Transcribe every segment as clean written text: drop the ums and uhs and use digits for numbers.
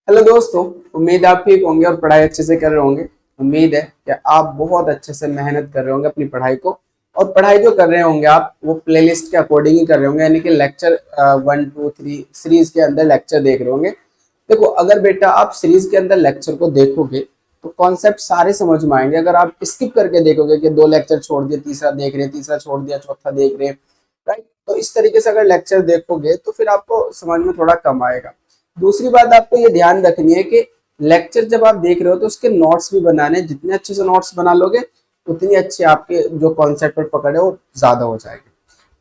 Hello दोस्तों, उम्मीद आप ठीक होंगे और पढ़ाई अच्छे से कर रहे होंगे। उम्मीद है कि आप बहुत अच्छे से मेहनत कर रहे होंगे अपनी पढ़ाई को। और पढ़ाई जो कर रहे होंगे आप वो प्लेलिस्ट के अकॉर्डिंग ही कर रहे होंगे, यानी कि लेक्चर 1 2 3 सीरीज के अंदर लेक्चर देख रहे होंगे। देखो, अगर बेटा आप सीरीज के अंदर लेक्चर को देखोगे तो कॉन्सेप्ट सारे समझ में आएंगे। अगर आप स्किप करके देखोगे कि 2 लेक्चर छोड़ दिए, तीसरा देख रहे, तीसरा छोड़ दिया, चौथा देख रहे, राइट, तो इस तरीके से अगर लेक्चर देखोगे तो फिर आपको समझ में थोड़ा कम आएगा। दूसरी बात आपको ये ध्यान रखनी है कि लेक्चर जब आप देख रहे हो तो उसके नोट्स भी बनाने, जितने अच्छे से नोट्स बना लोगे उतनी अच्छी आपके जो कॉन्सेप्ट पर पकड़ है वो ज्यादा हो जाएगी।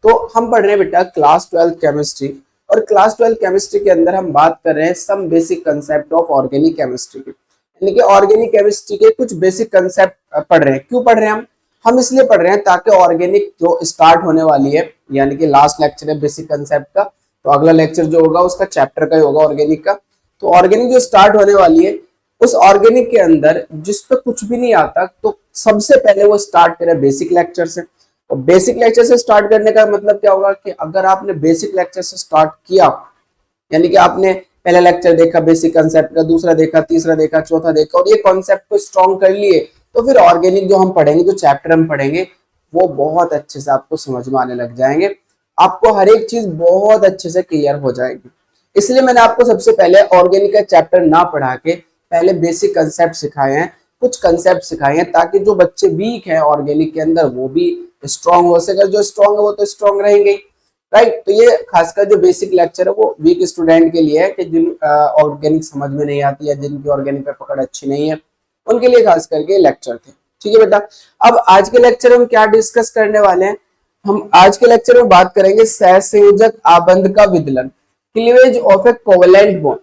तो हम पढ़ रहे हैं बेटा क्लास 12 केमिस्ट्री, और क्लास 12 केमिस्ट्री के अंदर हम बात कर रहे हैं some basic concept of organic chemistry की, यानी कि ऑर्गेनिक केमिस्ट्री के कुछ बेसिक कंसेप्ट पढ़ रहे हैं। क्यों पढ़ रहे हैं हम इसलिए पढ़ रहे हैं ताकि ऑर्गेनिक जो स्टार्ट होने वाली है, यानी कि लास्ट लेक्चर है बेसिक कंसेप्ट का, तो अगला लेक्चर जो होगा उसका चैप्टर का ही होगा ऑर्गेनिक का। तो ऑर्गेनिक जो स्टार्ट होने वाली है उस ऑर्गेनिक के अंदर जिस पे कुछ भी नहीं आता, तो सबसे पहले वो स्टार्ट करे बेसिक लेक्चर से। और बेसिक लेक्चर से स्टार्ट करने का मतलब क्या होगा कि अगर आपने बेसिक लेक्चर से स्टार्ट किया, यानी कि आपने पहला लेक्चर देखा बेसिक कंसेप्ट का, दूसरा देखा, तीसरा देखा, चौथा देखा, और ये कॉन्सेप्ट को स्ट्रॉन्ग कर लिए, तो फिर ऑर्गेनिक जो हम पढ़ेंगे, जो चैप्टर हम पढ़ेंगे, वो बहुत अच्छे से आपको समझ में आने लग जाएंगे। आपको हर एक चीज बहुत अच्छे से क्लियर हो जाएगी। इसलिए मैंने आपको सबसे पहले ऑर्गेनिक का चैप्टर ना पढ़ा के पहले बेसिक कंसेप्ट सिखाए हैं, कुछ कंसेप्ट सिखाए हैं, ताकि जो बच्चे वीक हैं ऑर्गेनिक के अंदर वो भी स्ट्रॉन्ग हो सके। जो स्ट्रॉन्ग है वो तो स्ट्रॉन्ग रहेंगे, राइट। तो ये खासकर जो बेसिक लेक्चर है वो वीक स्टूडेंट के लिए है कि जिन ऑर्गेनिक समझ में नहीं आती है, जिनकी ऑर्गेनिक पे पकड़ अच्छी नहीं है, उनके लिए खास करके लेक्चर थे। ठीक है बेटा, अब आज के लेक्चर में हम क्या डिस्कस करने वाले हैं? हम आज के लेक्चर में बात करेंगे सहसंयोजक आबंध का विदलन, cleavage of a covalent bond.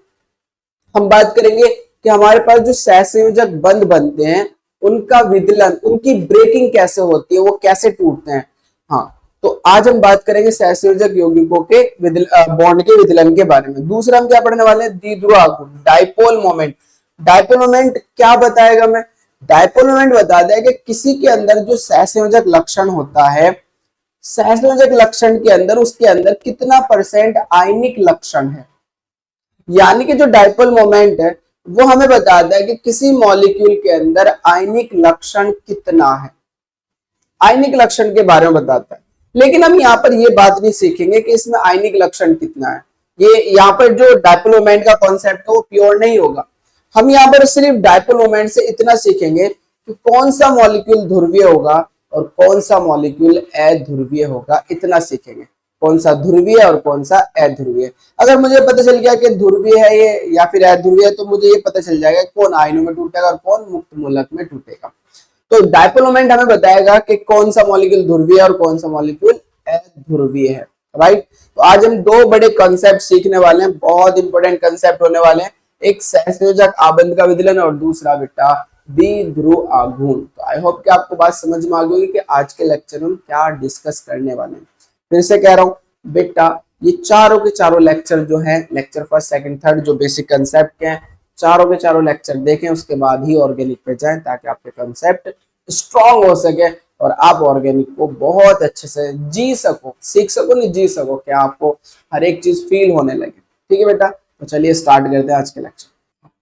हम बात करेंगे कि हमारे पास जो सहसंयोजक बंध बनते हैं उनका विदलन, उनकी ब्रेकिंग कैसे होती है, वो कैसे टूटते हैं। हाँ, तो आज हम बात करेंगे सहसंयोजक यौगिकों के बॉन्ड के विदलन के बारे में। दूसरा हम क्या पढ़ने वाले हैं? द्विध्रुव आघूर्ण, डाइपोल मोमेंट। डाइपोल मोमेंट क्या बताएगा? मैं डाइपोल मोमेंट बता दें कि किसी के अंदर जो सहसंयोजक लक्षण होता है, सहसंयोजक लक्षण के अंदर उसके अंदर कितना परसेंट आयनिक लक्षण है, यानी कि जो डाइपोल मोमेंट है वो हमें बताता है कि किसी मॉलिक्यूल के अंदर आयनिक लक्षण कितना है, आयनिक लक्षण के बारे में बताता है। लेकिन हम यहाँ पर ये बात नहीं सीखेंगे कि इसमें आयनिक लक्षण कितना है। ये यहाँ पर जो डाइपोल मोमेंट का कॉन्सेप्ट है वो प्योर नहीं होगा। हम यहाँ पर सिर्फ डाइपोल मोमेंट से इतना सीखेंगे कि कौन सा मॉलिक्यूल ध्रुवीय होगा और कौन सा मॉलिक्यूल अध्रुवीय होगा, इतना सीखेंगे। कौन सा ध्रुवीय और कौन सा अध्रुवीय। अगर मुझे पता चल गया कि ध्रुवीय है ये या फिर अध्रुवीय है, तो मुझे ये पता चल जाएगा कौन आयनों में टूटेगा और कौन मुक्त मूलक में टूटेगा। तो डाइपोल मोमेंट हमें बताएगा कि कौन सा मॉलिक्यूल ध्रुवीय और कौन सा मॉलिक्यूल अध्रुवीय है, राइट। तो आज हम दो बड़े कंसेप्ट सीखने वाले हैं, बहुत इंपॉर्टेंट कंसेप्ट होने वाले हैं। एक सहसंयोजक आबंध का विदलन और दूसरा बेटा द्विध्रुव आघूर्ण। तो आई होप कि आपको बात समझ में आ गई कि आज के लेक्चर में क्या डिस्कस करने वाले हैं। फिर से कह रहा हूं बेटा, ये चारों के चारों लेक्चर जो है, लेक्चर फर्स्ट सेकंड थर्ड जो बेसिक कंसेप्ट के हैं, चारों के चारों लेक्चर देखें, उसके बाद ही ऑर्गेनिक पे जाएं, ताकि आपके कंसेप्ट स्ट्रॉन्ग हो सके और आप ऑर्गेनिक को बहुत अच्छे से जी सको, सीख सको, नहीं जी सको, कि आपको हर एक चीज फील होने लगे। ठीक है बेटा, तो चलिए स्टार्ट करते हैं आज के लेक्चर।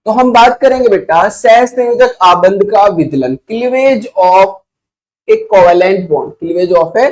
तो हम बात करेंगे बेटा सहसंयोजक आबंध का विदलन, cleavage of a covalent bond, cleavage of a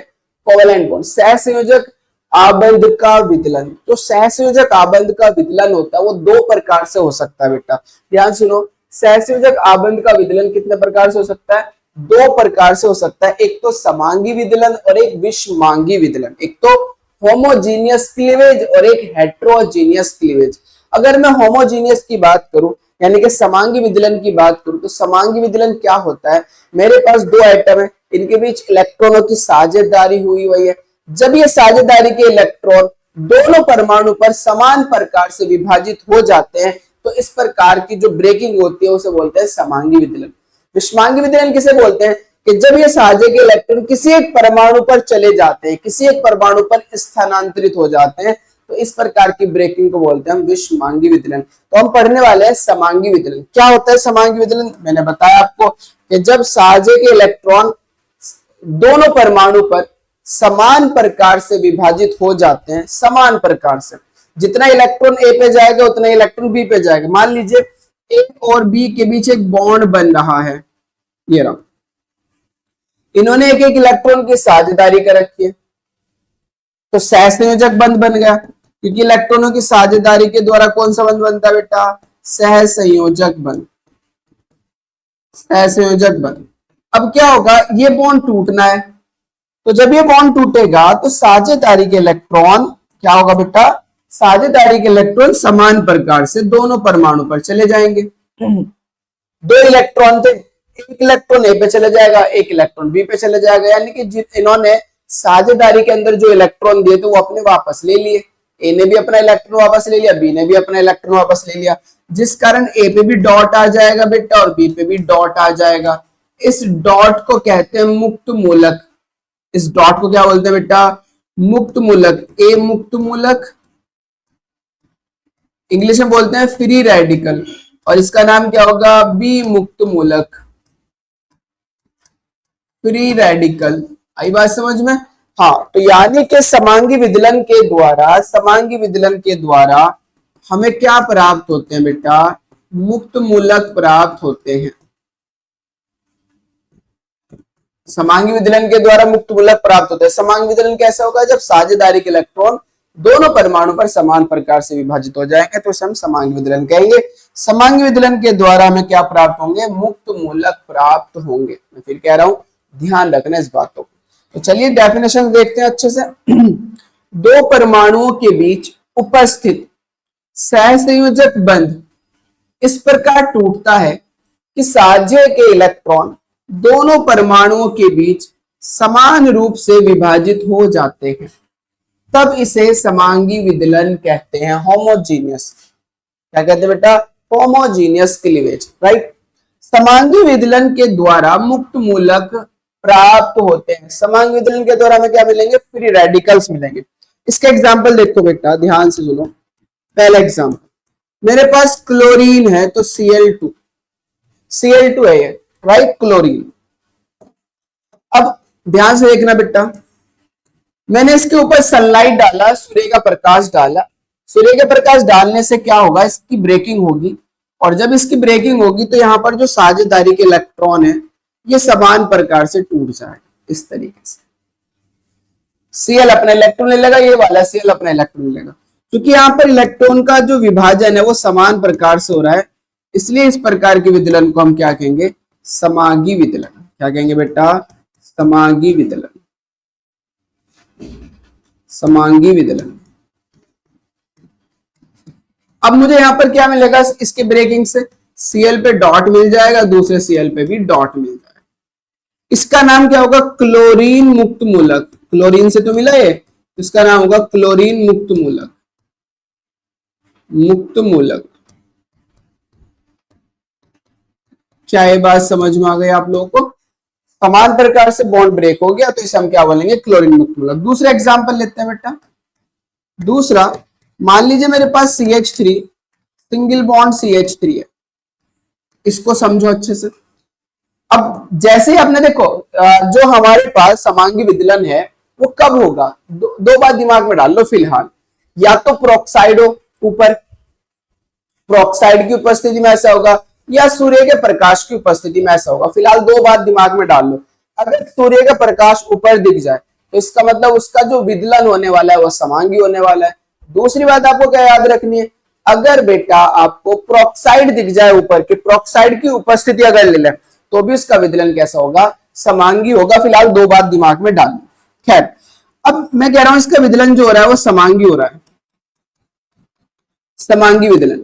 covalent bond, सहसंयोजक आबंध का विदलन। तो सहसंयोजक आबंध का विदलन होता है वो दो प्रकार से हो सकता है बेटा, ध्यान सुनो। सहसंयोजक आबंध का विदलन कितने प्रकार से हो सकता है? दो प्रकार से हो सकता है। एक तो समांगी विदलन और एक विषमांगी विदलन। एक तो होमोजीनियस क्लीवेज और एक हेट्रोजीनियस क्लीवेज। अगर मैं होमोजीनियस की बात करूं, यानी कि समांगी विदलन की बात करूं, तो समांगी विदलन क्या होता है? मेरे पास दो एटम है, इनके बीच इलेक्ट्रॉनों की साझेदारी हुई हुई है। जब ये साझेदारी के इलेक्ट्रॉन दोनों परमाणु पर समान प्रकार से विभाजित हो जाते हैं, तो इस प्रकार की जो ब्रेकिंग होती है उसे बोलते हैं समांगी विदलन। विषमांगी विदलन किसे बोलते हैं? कि जब ये साझे के इलेक्ट्रॉन किसी एक परमाणु पर चले जाते हैं, किसी एक परमाणु पर स्थानांतरित हो जाते हैं, तो इस प्रकार की ब्रेकिंग को बोलते हैं हम विषमांगी विदलन। तो हम पढ़ने वाले हैं समांगी विदलन। क्या होता है समांगी विदलन? मैंने बताया आपको कि जब साझे के इलेक्ट्रॉन दोनों परमाणु पर समान प्रकार से विभाजित हो जाते हैं, समान प्रकार से, जितना इलेक्ट्रॉन ए पे जाएगा उतना इलेक्ट्रॉन बी पे जाएगा। मान लीजिए ए और बी के बीच एक बॉन्ड बन रहा है, ये रहा, इन्होंने एक एक इलेक्ट्रॉन की साझेदारी कर रखी है, तो सहसंयोजक बंध बन गया, क्योंकि इलेक्ट्रॉनों की साझेदारी के द्वारा कौन सा बंध बनता है बेटा, सहसंयोजक बंध, सहसंयोजक बंध। अब क्या होगा, ये बॉन्ड टूटना है, तो जब ये बॉन्ड टूटेगा तो साझेदारी के इलेक्ट्रॉन क्या होगा बेटा, साझेदारी के इलेक्ट्रॉन समान प्रकार से दोनों परमाणु पर चले जाएंगे। दो इलेक्ट्रॉन थे, एक इलेक्ट्रॉन ए पे चले जाएगा, एक इलेक्ट्रॉन बी पे चले जाएगा, यानी कि इन्होंने साझेदारी के अंदर जो इलेक्ट्रॉन दिए थे वो अपने वापस ले लिए, ए ने भी अपना इलेक्ट्रॉन वापस ले लिया, बी ने भी अपना इलेक्ट्रॉन वापस ले लिया, जिस कारण ए पे भी डॉट आ जाएगा बेटा और बी पे भी डॉट आ जाएगा। इस डॉट को कहते हैं मुक्त मूलक, इस डॉट को क्या बोलते हैं बेटा, मुक्त मूलक। ए मुक्त मूलक, इंग्लिश में बोलते हैं फ्री रेडिकल, और इसका नाम क्या होगा, बी मुक्त मूलक, फ्री रेडिकल। आई बात समझ में? हाँ, तो यानी कि समांगी विदलन के द्वारा, समांगी विदलन के द्वारा हमें क्या प्राप्त होते हैं बेटा, मुक्त मूलक प्राप्त होते हैं। समांगी विदलन के द्वारा मुक्त मूलक प्राप्त होते हैं। समांगी विदलन कैसा होगा, जब साझेदारी के इलेक्ट्रॉन दोनों परमाणु पर समान प्रकार से विभाजित हो जाएंगे तो उसे हम समांगी विदलन कहेंगे। समांगी विदलन के द्वारा हमें क्या प्राप्त होंगे, मुक्त मूलक प्राप्त होंगे। मैं फिर कह रहा हूं, ध्यान रखना इस बातों को। तो चलिए डेफिनेशन देखते हैं अच्छे से। दो परमाणुओं के बीच उपस्थित सहसंयोजक बंध इस प्रकार टूटता है कि साझे के इलेक्ट्रॉन दोनों परमाणुओं के बीच समान रूप से विभाजित हो जाते हैं, तब इसे समांगी विदलन कहते हैं। होमोजीनियस, क्या कहते हैं बेटा, होमोजीनियस क्लीवेज, राइट। समांगी विदलन के द्वारा मुक्त मूलक प्राप्त होते हैं। समांगी विदलन के द्वारा हमें क्या मिलेंगे, फ्री रेडिकल्स मिलेंगे। इसका एग्जांपल देखो बेटा, ध्यान से सुनो। पहला एग्जांपल, मेरे पास क्लोरीन है तो Cl2, Cl2 है ये, राइट, क्लोरीन। अब ध्यान से देखना बेटा, मैंने इसके ऊपर सनलाइट डाला, सूर्य का प्रकाश डाला। सूर्य का प्रकाश डालने से क्या होगा, इसकी ब्रेकिंग होगी, और जब इसकी ब्रेकिंग होगी तो यहाँ पर जो साझेदारी के इलेक्ट्रॉन है ये समान प्रकार से टूट जाएगा इस तरीके से। Cl अपना इलेक्ट्रॉन ले लेगा, ये वाला Cl अपना इलेक्ट्रॉन ले लेगा। क्योंकि यहाँ पर इलेक्ट्रॉन का जो विभाजन है वो समान प्रकार से हो रहा है, इसलिए इस प्रकार के विदलन को हम क्या कहेंगे, समांगी विदलन। क्या कहेंगे बेटा, समांगी विदलन, समांगी विदलन। अब मुझे यहां पर क्या मिलेगा, इसके ब्रेकिंग से Cl पे डॉट मिल जाएगा, दूसरे Cl पे भी डॉट मिल जाएगा। इसका नाम क्या होगा, क्लोरीन मुक्त मूलक। क्लोरीन से तो मिला है, इसका नाम होगा क्लोरीन मुक्त मूलक, मुक्त मूलक। क्या ये बात समझ में आ गई आप लोगों को? समान प्रकार से बॉन्ड ब्रेक हो गया तो इसे हम क्या बोलेंगे, क्लोरीन मुक्त मूलक। दूसरा एग्जांपल लेते हैं बेटा। दूसरा, मान लीजिए मेरे पास CH3, सिंगल बॉन्ड CH3 है, इसको समझो अच्छे से। अब जैसे ही आपने देखो, जो हमारे पास समांगी विदलन है वो कब होगा, दो बात दिमाग में डाल लो फिलहाल। या तो प्रोक्साइड हो ऊपर, प्रोक्साइड की उपस्थिति में ऐसा होगा, या सूर्य के प्रकाश की उपस्थिति में ऐसा होगा। फिलहाल दो बात दिमाग में डाल लो। अगर सूर्य का प्रकाश ऊपर दिख जाए तो इसका मतलब उसका जो विदलन होने वाला है वो समांगी होने वाला है। दूसरी बात आपको क्या याद रखनी है, अगर बेटा आपको प्रोक्साइड दिख जाए ऊपर के, प्रोक्साइड की उपस्थिति अगर ले लें तो भी उसका विदलन कैसा होगा, समांगी होगा। फिलहाल दो बात दिमाग में डाल लो। खैर, अब मैं कह रहा हूं इसका विदलन जो हो रहा है वो समांगी हो रहा है। समांगी विदलन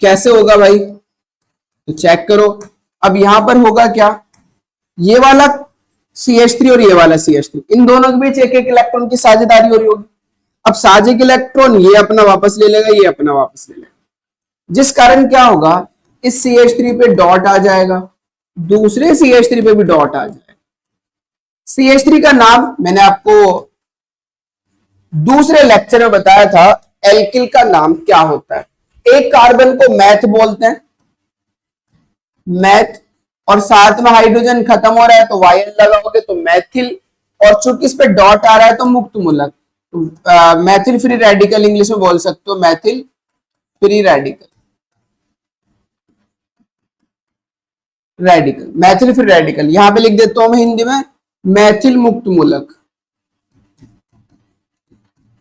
कैसे होगा भाई, तो चेक करो। अब यहां पर होगा क्या, ये वाला CH3 और ये वाला CH3, इन दोनों के बीच एक एक इलेक्ट्रॉन की साझेदारी हो रही होगी। अब साझे के इलेक्ट्रॉन ये अपना वापस ले लेगा, ये अपना वापस ले लेगा, जिस कारण क्या होगा, इस CH3 पे डॉट आ जाएगा, दूसरे CH3 पे भी डॉट आ जाएगा। CH3 का नाम मैंने आपको दूसरे लेक्चर में बताया था, एल्किल का नाम क्या होता है। एक कार्बन को मैथ बोलते हैं, मैथ, और साथ में हाइड्रोजन खत्म हो रहा है तो वायल लगाओगे तो मैथिल, और चूंकि इस पे डॉट आ रहा है तो मुक्त मूलक। मैथिल फ्री रेडिकल इंग्लिश में बोल सकते हो, Maithil free radical, Maithil free radical. यहां पे लिख देता हूं मैं हिंदी में मैथिल मुक्त मूलक,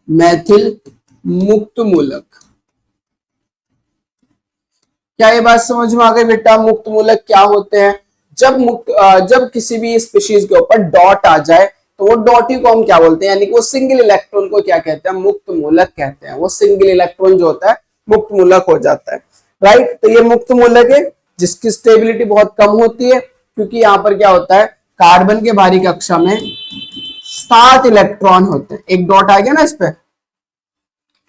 मैथिल मुक्त मूलक। क्या ये बात समझ में आ गई बेटा? मुक्त मूलक क्या होते हैं? जब किसी भी स्पीशीज के ऊपर डॉट आ जाए तो वो डॉट ही को हम क्या बोलते हैं, यानी कि वो सिंगल इलेक्ट्रॉन को क्या कहते हैं? मुक्त मूलक कहते हैं। वो सिंगल इलेक्ट्रॉन जो होता है मुक्त मूलक हो जाता है, राइट। तो ये मुक्त मूलक है जिसकी स्टेबिलिटी बहुत कम होती है, क्योंकि यहाँ पर क्या होता है, कार्बन के बाहरी कक्षा में 7 इलेक्ट्रॉन होते हैं। एक डॉट आ गया ना इस पे,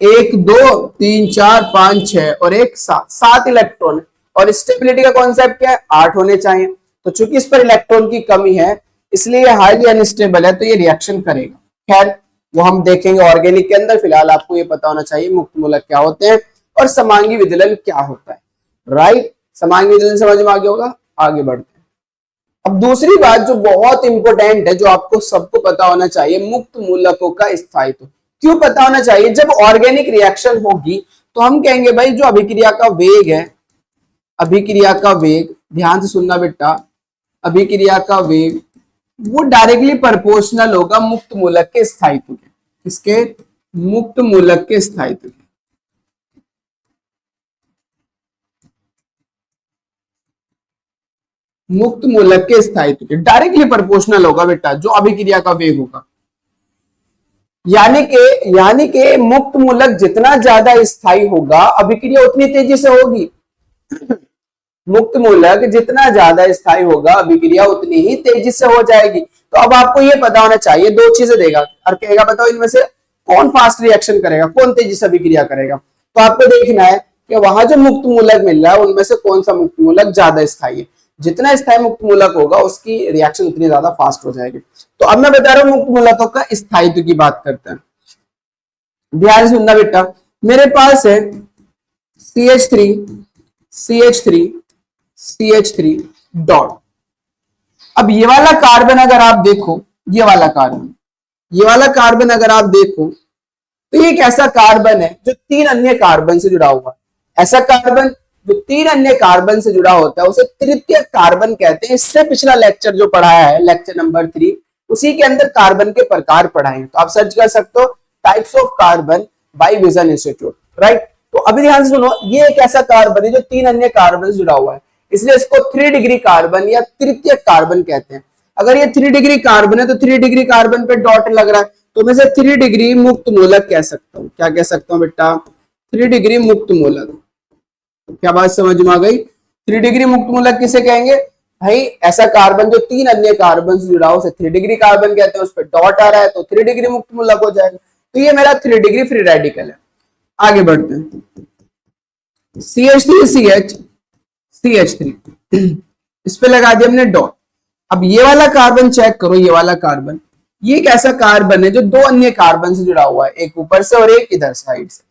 1 2 3 4 5 6 और एक 7 इलेक्ट्रॉन। और स्टेबिलिटी का कॉन्सेप्ट क्या है? 8 होने चाहिए। तो चूंकि इस पर इलेक्ट्रॉन की कमी है इसलिए ये हाईली अनस्टेबल है, तो ये रिएक्शन करेगा। खैर वो हम देखेंगे ऑर्गेनिक के अंदर। फिलहाल आपको ये पता होना चाहिए मुक्त मूलक क्या होते हैं और समांगी विदलन क्या होता है, राइट। समांगी विदलन समझ में आ गया होगा। आगे बढ़ते हैं। अब दूसरी बात जो बहुत इंपॉर्टेंट है, जो आपको सबको पता होना चाहिए, मुक्त मूलकों का स्थायित्व। क्यों पता होना चाहिए? जब ऑर्गेनिक रिएक्शन होगी तो हम कहेंगे भाई जो अभिक्रिया का वेग है, अभिक्रिया का वेग, ध्यान से सुनना बेटा, अभिक्रिया का वेग वो डायरेक्टली प्रोपोर्शनल होगा मुक्त मूलक के स्थायित्व के। किसके? मुक्त मूलक के स्थायित्व के। मुक्त मूलक के स्थायित्व के डायरेक्टली प्रोपोर्शनल होगा बेटा जो अभिक्रिया का वेग होगा। यानी के मुक्त मूलक जितना ज्यादा स्थायी होगा अभिक्रिया उतनी तेजी से होगी। मुक्त मूलक जितना ज्यादा स्थायी होगा अभिक्रिया उतनी ही तेजी से हो जाएगी। तो अब आपको ये पता होना चाहिए, दो चीजें देगा और कहेगा बताओ इनमें से कौन फास्ट रिएक्शन करेगा, कौन तेजी से अभिक्रिया करेगा। तो आपको देखना है कि वहां जो मुक्त मूलक मिल रहा है उनमें से कौन सा मुक्त मूलक ज्यादा स्थायी है। जितना स्थायी मुक्त मूलक होगा उसकी रिएक्शन उतनी ज्यादा फास्ट हो जाएगी। तो अब मैं बता रहा हूं मुक्त मूलकों का स्थायित्व की बात करते हैं। ध्यान से सुनना बेटा, मेरे पास है CH3 CH3 CH3 डॉट। अब ये वाला कार्बन अगर आप देखो, ये वाला कार्बन अगर आप देखो तो ये एक ऐसा कार्बन है जो 3 अन्य कार्बन से जुड़ा हुआ है। ऐसा कार्बन जो 3 अन्य कार्बन से जुड़ा होता है उसे तृतीयक कार्बन कहते हैं। इससे पिछला लेक्चर जो पढ़ाया है, लेक्चर नंबर 3, उसी के अंदर कार्बन के प्रकार पढ़ाए हैं। तो आप सर्च कर सकते हो types of carbon bye vision institute, right. तो अभी ध्यान से सुनो, ये एक ऐसा कार्बन है जो 3 अन्य कार्बन से जुड़ा हुआ है, इसलिए इसको 3 डिग्री कार्बन या तृतीयक कार्बन कहते हैं। अगर ये 3 डिग्री कार्बन है तो 3 डिग्री कार्बन पे डॉट लग रहा है, तो मैं इसे 3 डिग्री मुक्त मूलक कह सकता हूं। क्या कह सकता हूं बेटा? 3 डिग्री मुक्त मूलक। क्या बात समझ में आ गई? 3 डिग्री मुक्त मूलक किसे कहेंगे भाई? ऐसा कार्बन जो 3 अन्य कार्बन से जुड़ा हो उसे 3 डिग्री कार्बन कहते हैं। उस पर डॉट आ रहा है तो 3 डिग्री मुक्त मूलक हो जाएगा। तो ये मेरा 3 डिग्री फ्री रेडिकल है। आगे बढ़ते हैं। CH3 CH3 इस पे लगा दिया हमने डॉट। अब ये वाला कार्बन चेक करो, ये वाला कार्बन, ये एक ऐसा कार्बन है जो 2 अन्य कार्बन से जुड़ा हुआ है, एक ऊपर से और एक इधर साइड से।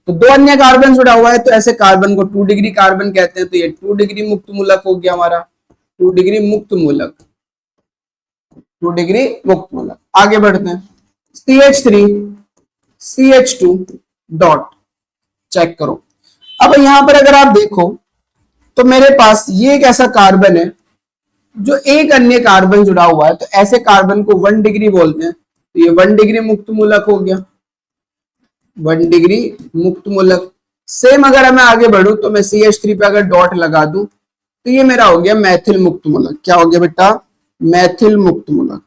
तो 2 अन्य कार्बन जुड़ा हुआ है तो ऐसे कार्बन को 2 डिग्री कार्बन कहते हैं। तो ये 2 डिग्री मुक्त मूलक हो गया हमारा, 2 डिग्री मुक्त मूलक, 2 डिग्री मुक्त मूलक। आगे बढ़ते हैं। CH3 CH2 डॉट चेक करो। अब यहां पर अगर आप देखो तो मेरे पास ये एक ऐसा कार्बन है जो एक अन्य कार्बन जुड़ा हुआ है, तो ऐसे कार्बन को 1 डिग्री बोलते हैं। तो ये 1 डिग्री मुक्त मूलक हो गया, 1 डिग्री मुक्त मूलक। सेम अगर मैं आगे बढ़ूं तो मैं CH3 पे अगर डॉट लगा दूं तो ये मेरा हो गया मैथिल मुक्त मूलक। क्या हो गया बेटा? मैथिल मुक्त मूलक।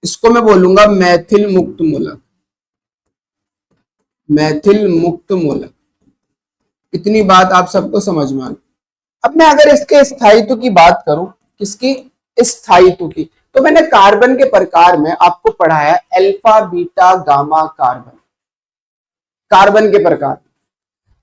इसको मैं बोलूंगा मैथिल मुक्त मूलक, मैथिल मुक्त मूलक। इतनी बात आप सबको समझ में आ गई। अब मैं अगर इसके स्थायित्व की बात करूं, किसकी? स्थायित्व की, तो मैंने कार्बन के प्रकार में आपको पढ़ाया alpha beta gamma carbon, carbon के प्रकार।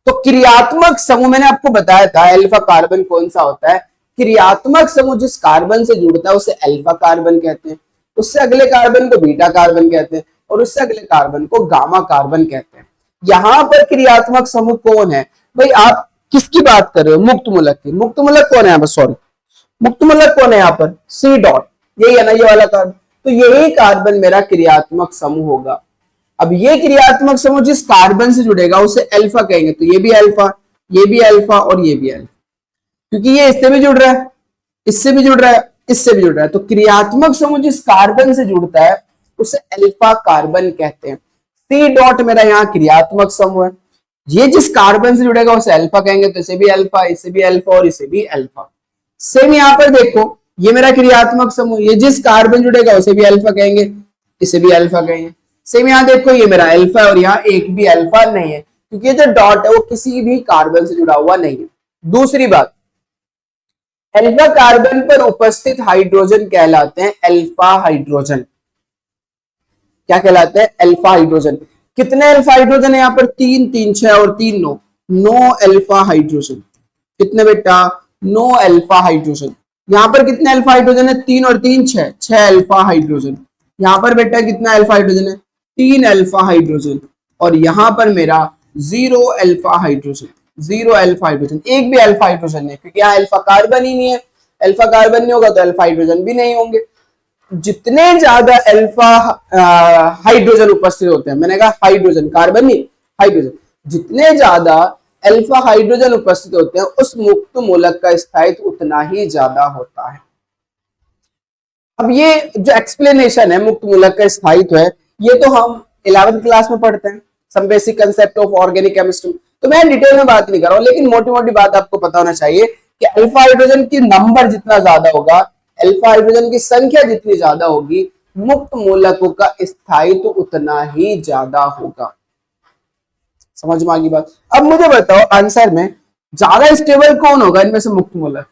तो क्रियात्मक समूह मैंने आपको बताया था अल्फा कार्बन कौन सा होता है। क्रियात्मक समूह जिस कार्बन से जुड़ता है उसे अल्फा कार्बन कहते हैं, उससे अगले कार्बन को बीटा कार्बन कहते हैं और उससे अगले कार्बन को गामा कार्बन कहते हैं। यहां पर क्रियात्मक समूह कौन है भाई? आप किसकी बात कर रहे हो? मुक्त मूलक की। मुक्त मूलक कौन है यहाँ पर? सॉरी, मुक्त मूलक कौन है यहाँ पर? C डॉट, यही है ना ये वाला कार्बन। तो यही कार्बन मेरा क्रियात्मक समूह होगा। अब ये क्रियात्मक समूह जिस कार्बन से जुड़ेगा उसे अल्फा कहेंगे, तो ये भी अल्फा, ये भी अल्फा और ये भी अल्फा, क्योंकि ये इससे भी जुड़ रहा है, इससे भी जुड़ रहा है, इससे भी जुड़ रहा है, तो क्रियात्मक समूह जिस कार्बन से जुड़ता है उसे अल्फा कार्बन कहते हैं। सी डॉट मेरा यहाँ क्रियात्मक समूह है, ये जिस कार्बन से जुड़ेगा उसे अल्फा कहेंगे, तो इसे भी अल्फा, इसे भी अल्फा और इसे भी अल्फा। सेम यहाँ पर देखो, ये मेरा क्रियात्मक समूह, ये जिस कार्बन जुड़ेगा उसे भी अल्फा कहेंगे, इसे भी अल्फा कहेंगे। सेम यहाँ देखो, ये मेरा अल्फा और यहाँ एक भी अल्फा नहीं है, क्योंकि ये जो डॉट है वो किसी भी कार्बन से जुड़ा हुआ नहीं है। दूसरी बात, अल्फा कार्बन पर उपस्थित हाइड्रोजन कहलाते हैं अल्फा हाइड्रोजन। क्या कहलाते हैं? Alpha hydrogen. कितने अल्फा हाइड्रोजन है यहाँ पर? 3 3 6 और 3 9, 9 अल्फा हाइड्रोजन। कितने बेटा? 9 अल्फा हाइड्रोजन। यहाँ पर कितने अल्फा हाइड्रोजन है? 3 और 3 6, 6 अल्फा हाइड्रोजन। यहाँ पर बेटा कितना अल्फा हाइड्रोजन है? 3 अल्फा हाइड्रोजन। और यहाँ पर मेरा 0 अल्फा हाइड्रोजन, 0 अल्फा हाइड्रोजन, एक भी अल्फा हाइड्रोजन नहीं, क्योंकि यहाँ अल्फा कार्बन ही नहीं है। अल्फा कार्बन नहीं होगा तो अल्फा हाइड्रोजन भी नहीं होंगे। जितने ज्यादा अल्फा हाइड्रोजन उपस्थित होते हैं, मैंने कहा हाइड्रोजन, कार्बन नहीं, हाइड्रोजन, जितने ज्यादा अल्फा हाइड्रोजन उपस्थित होते हैं उस मुक्त मूलक का स्थायित्व उतना ही ज्यादा होता है। अब ये जो एक्सप्लेनेशन है मुक्त मूलक का स्थायित्व है, ये तो हम 11वीं क्लास में पढ़ते हैं, some basic concept of organic chemistry, तो मैं डिटेल में बात नहीं कर रहा हूं, लेकिन मोटी मोटी बात आपको पता होना चाहिए कि अल्फा हाइड्रोजन की नंबर जितना ज्यादा होगा, अल्फा हाइड्रोजन की संख्या जितनी ज्यादा होगी, मुक्त मूलकों का स्थायित्व उतना ही ज्यादा होगा। समझ में आ गई बात? अब मुझे बताओ आंसर में ज्यादा स्टेबल कौन होगा इनमें से मुक्त मूलक?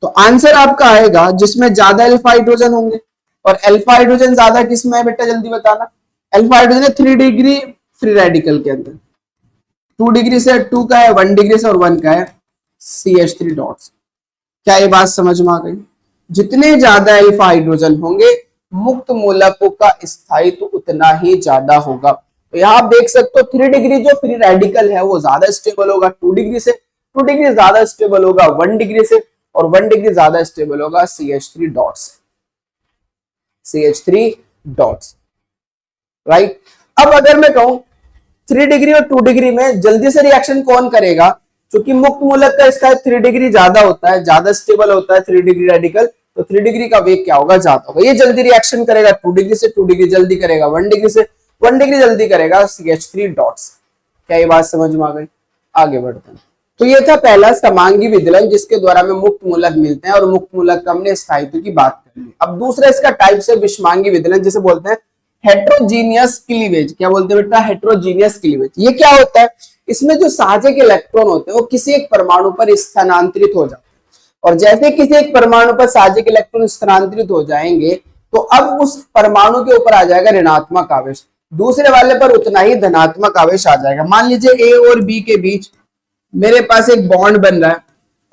तो आंसर आपका आएगा जिसमें ज्यादा अल्फा हाइड्रोजन होंगे। और अल्फा हाइड्रोजन ज्यादा किसमें है बेटा? जल्दी बताना। अल्फा हाइड्रोजन है 3 डिग्री फ्री रेडिकल के अंदर, 2 डिग्री से 2 का है, 1 डिग्री से और 1 का है CH3 डॉट्स। क्या ये बात समझ में आ गई? जितने ज्यादा अल्फा हाइड्रोजन होंगे मुक्त मूलकों का स्थायित्व उतना ही ज्यादा होगा। तो यहाँ आप देख सकते हो 3 डिग्री जो फ्री रेडिकल है वो ज्यादा स्टेबल होगा 2 डिग्री से, 2 डिग्री ज्यादा स्टेबल होगा 1 डिग्री से, और 1 डिग्री ज्यादा स्टेबल होगा CH3 dots, CH3 dots, right. अब अगर मैं कहूं 3 डिग्री और 2 डिग्री में जल्दी से रिएक्शन कौन करेगा? क्योंकि मुक्त मूलक का स्थायित्व 3 डिग्री ज्यादा होता है, ज्यादा स्टेबल होता है 3 डिग्री रेडिकल, तो 3 डिग्री का वेग क्या होगा? ज्यादा होगा। ये जल्दी रिएक्शन करेगा 2 डिग्री से 2 डिग्री जल्दी करेगा, 1 डिग्री से 1 डिग्री जल्दी करेगा CH3 डॉट्स। क्या ये बात समझ में आ गई? आगे बढ़ते हैं। तो ये था पहला समांगी विदलन, जिसके द्वारा हमें मुक्त मूलक मिलते हैं, और मुक्त मूलक का हमने स्थायित्व की बात कर ली। अब दूसरा इसका टाइप से विषमांगी विदलन, जिसे बोलते हैं हेट्रोजीनियस क्लीवेज। क्या बोलते हैं बेटा? Heterogeneous cleavage. ये क्या होता है? इसमें जो साझे के इलेक्ट्रॉन होते हैं वो किसी एक परमाणु पर स्थानांतरित हो जाते हैं, और जैसे किसी एक परमाणु पर साझे के इलेक्ट्रॉन स्थानांतरित हो जाएंगे तो अब उस परमाणु के ऊपर आ जाएगा ऋणात्मक आवेश, दूसरे वाले पर उतना ही धनात्मक आवेश आ जाएगा। मान लीजिए A और B के बीच मेरे पास एक बॉन्ड बन रहा है,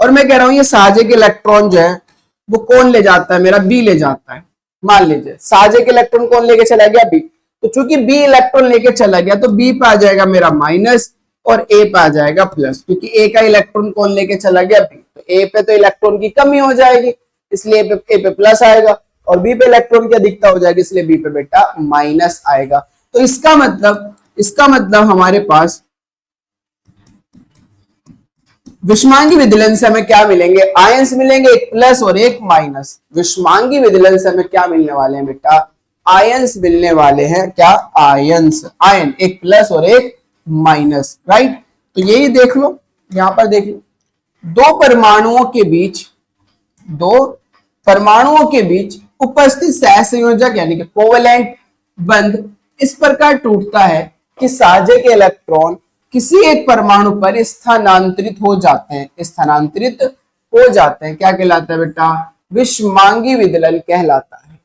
और मैं कह रहा हूं ये साझे के इलेक्ट्रॉन जो है वो कौन ले जाता है? मेरा B ले जाता है। मान लीजिए साझे के इलेक्ट्रॉन कौन लेके चला गया? B। तो चूंकि B इलेक्ट्रॉन लेके चला गया तो B पे आ जाएगा मेरा माइनस और A पे आ जाएगा प्लस, क्योंकि A का इलेक्ट्रॉन कौन लेके चला गया? B। तो A पे तो इलेक्ट्रॉन की कमी हो जाएगी, इसलिए A पे प्लस आएगा, और B पे इलेक्ट्रॉन की अधिकता हो जाएगी, इसलिए B पे बेटा माइनस आएगा। तो इसका मतलब हमारे पास विषमांगी विदलन से हमें क्या मिलेंगे? आयंस मिलेंगे, एक प्लस और एक माइनस। विषमांगी विदलन से हमें क्या मिलने वाले हैं बेटा? आयंस मिलने वाले हैं। क्या? आयंस, आयन, एक प्लस और एक माइनस, राइट। तो यही देख लो, यहां पर देख लो, दो परमाणुओं के बीच उपस्थित सहसंयोजक यानी कि कोवेलेंट बंध इस प्रकार टूटता है कि साझे के इलेक्ट्रॉन किसी एक परमाणु पर स्थानांतरित हो जाते हैं, क्या कहलाता है बेटा? विषमांगी विदलन कहलाता है।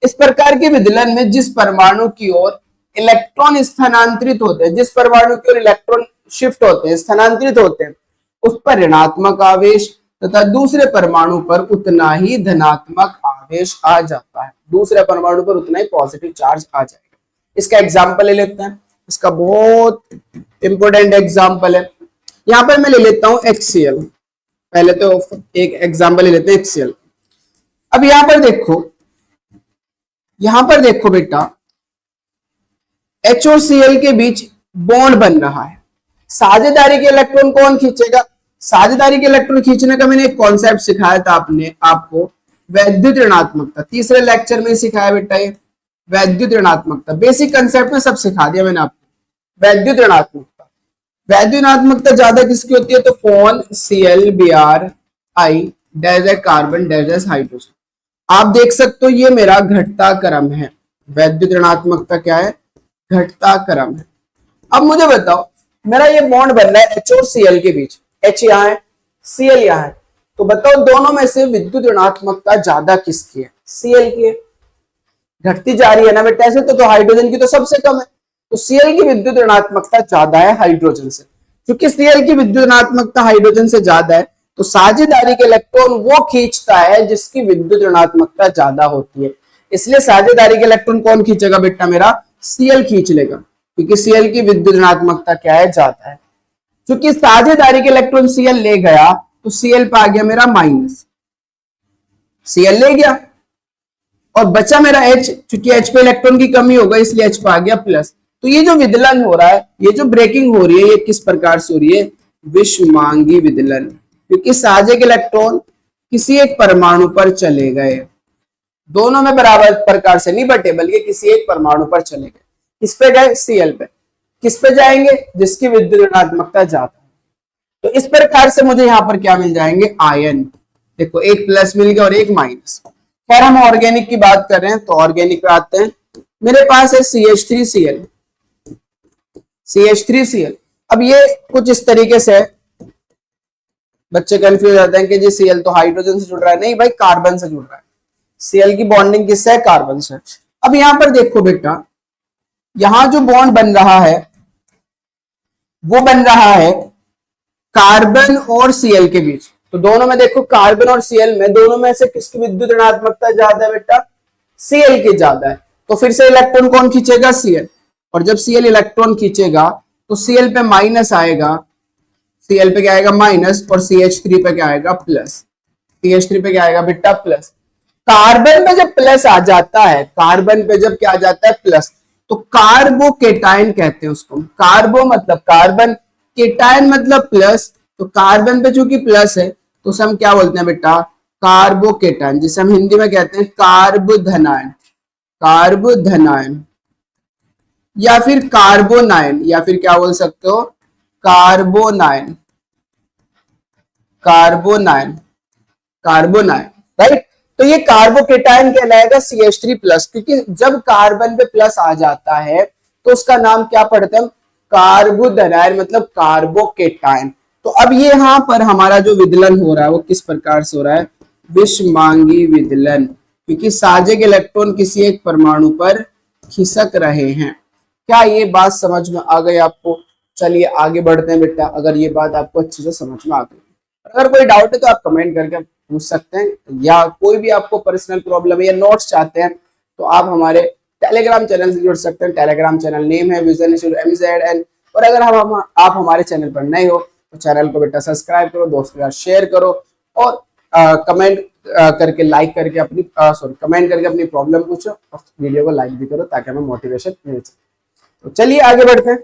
इस प्रकार के विदलन में जिस परमाणु की ओर इलेक्ट्रॉन स्थानांतरित होते हैं, जिस परमाणु की ओर इलेक्ट्रॉन शिफ्ट होते हैं, स्थानांतरित होते हैं, उस पर ऋणात्मक आवेश तथा दूसरे परमाणु पर उतना ही धनात्मक आवेश आ जाता है, दूसरे परमाणु पर उतना ही पॉजिटिव चार्ज आ जाएगा। इसका एग्जाम्पल ले लेते हैं, इसका बहुत इंपॉर्टेंट एग्जाम्पल है। यहां पर मैं ले लेता हूं HCl। पहले तो एक एग्जाम्पल ले लेते हैं HCl। अब यहां पर देखो बेटा, H और Cl के बीच बॉन्ड बन रहा है, साझेदारी के इलेक्ट्रॉन कौन खींचेगा? साझेदारी के इलेक्ट्रॉन खींचने का मैंने एक कॉन्सेप्ट सिखाया था आपको वैद्युत ऋणात्मकता, तीसरे लेक्चर में सिखाया बेटा, ये वैद्युत ऋणात्मकता बेसिक कंसेप्ट में सब सिखा दिया मैंने आपको। वैद्युत ऋणात्मकता, वैद्युत ऋणात्मकता ज्यादा किसकी होती है? तो phone Cl Br I dash carbon dash hydrogen. आप देख सकते हो ये मेरा घटता क्रम है, वैद्युत ऋणात्मकता क्या है? घटता क्रम है। अब मुझे बताओ, मेरा ये बॉन्ड बन रहा है H और Cl के बीच, H यहाँ है, Cl यहाँ है, तो बताओ दोनों में से विद्युत ऋणात्मकता ज्यादा किसकी है? Cl की है। घटती जा रही है ना बेटा ऐसे, तो हाइड्रोजन की तो सबसे कम है, तो Cl की विद्युत ऋणात्मकता ज्यादा है हाइड्रोजन से। क्योंकि Cl की विद्युत ऋणात्मकता हाइड्रोजन से ज्यादा है, तो साझेदारी के इलेक्ट्रॉन वो खींचता है जिसकी विद्युत ऋणात्मकता ज्यादा होती है। इसलिए साझेदारी के इलेक्ट्रॉन कौन खींचेगा बेटा? मेरा Cl खींच लेगा, क्योंकि Cl की विद्युत ऋणात्मकता क्या है? ज्यादा है। क्योंकि साझेदारी के इलेक्ट्रॉन Cl ले गया, तो Cl पे आ गया मेरा माइनस, Cl ले गया और बचा मेरा H, क्योंकि H पे इलेक्ट्रॉन की कमी होगा इसलिए H पे आ गया प्लस। तो ये जो विदलन हो रहा है, ये जो ब्रेकिंग हो रही है, ये किस प्रकार से हो रही है? विषमांगी विदलन, क्योंकि साझे के इलेक्ट्रॉन किसी एक परमाणु पर चले गए, दोनों में बराबर प्रकार से नहीं बटे, बल्कि किसी एक परमाणु पर चले गए। किस पे गए? Cl पे। किस पे जाएंगे? जिसकी विद्युत ऋणात्मकता ज्यादा है। तो इस प्रकार से मुझे यहां पर क्या मिल जाएंगे? आयन। देखो एक प्लस मिल गया और एक माइनस। खैर हम ऑर्गेनिक की बात कर रहे हैं, तो ऑर्गेनिक पे आते हैं। मेरे पास है CH3Cl, CH3Cl। अब ये कुछ इस तरीके से बच्चे कंफ्यूज होते हैं कि जी Cl तो हाइड्रोजन से जुड़ रहा है, नहीं भाई कार्बन से जुड़ रहा है। Cl की बॉन्डिंग किससे है? कार्बन से। अब यहां पर देखो बेटा, यहां जो बॉन्ड बन रहा है वो बन रहा है कार्बन और Cl के बीच। तो दोनों में देखो, कार्बन और Cl में, दोनों में से किसकी विद्युत ऋणात्मकता ज्यादा है बेटा? Cl की ज्यादा है। तो फिर से इलेक्ट्रॉन कौन खींचेगा? Cl। और जब Cl इलेक्ट्रॉन खींचेगा तो Cl पे माइनस आएगा, Cl पे क्या आएगा? माइनस, और CH3 पे क्या आएगा? प्लस। CH3 पे क्या आएगा बेटा? प्लस। कार्बन पे जब प्लस आ जाता है, कार्बन पे जब क्या आ जाता है? प्लस, तो कार्बोकेटाइन कहते हैं उसको। कार्बो मतलब कार्बन, केटाइन मतलब प्लस, तो कार्बन पे चूंकि प्लस है तो हम क्या बोलते हैं बेटा? कार्बोकेटाइन, जिसे हम हिंदी में कहते हैं कार्बोधनायन। कार्बोधनायन या फिर कार्बोनायन, या फिर क्या बोल सकते हो? कार्बोनायन, कार्बोनायन, कार्बोनायन, राइट। तो ये कार्बोकेटाइन कहलाएगा CH3 प्लस, क्योंकि जब कार्बन पे प्लस आ जाता है तो उसका नाम क्या पढ़ते हैं? कार्बोधनायन, मतलब कार्बोकेटाइन। तो अब ये यहाँ पर हमारा जो विदलन हो रहा है वो किस प्रकार से हो रहा है? विषमांगी विदलन, क्योंकि साझे के इलेक्ट्रॉन किसी एक परमाणु पर खिसक रहे हैं। क्या ये बात समझ में आ गई आपको? चलिए आगे बढ़ते हैं बेटा, अगर ये बात आपको अच्छे से समझ में आ गई। अगर कोई डाउट है तो आप कमेंट करके पूछ सकते हैं, या कोई भी आपको पर्सनल प्रॉब्लम है या नोट्स चाहते हैं तो आप हमारे टेलीग्राम चैनल से जुड़ सकते हैं। टेलीग्राम चैनल नेम है विजन इंस्टीट्यूट MZN। और अगर आप हमारे चैनल पर नए हो तो चैनल को बेटा सब्सक्राइब करो, दोस्तों के साथ शेयर करो, और कमेंट करके लाइक करके अपनी कमेंट करके अपनी प्रॉब्लम पूछो, और वीडियो को लाइक भी करो ताकि हमें मोटिवेशन मिल सके। तो चलिए आगे बढ़ते हैं।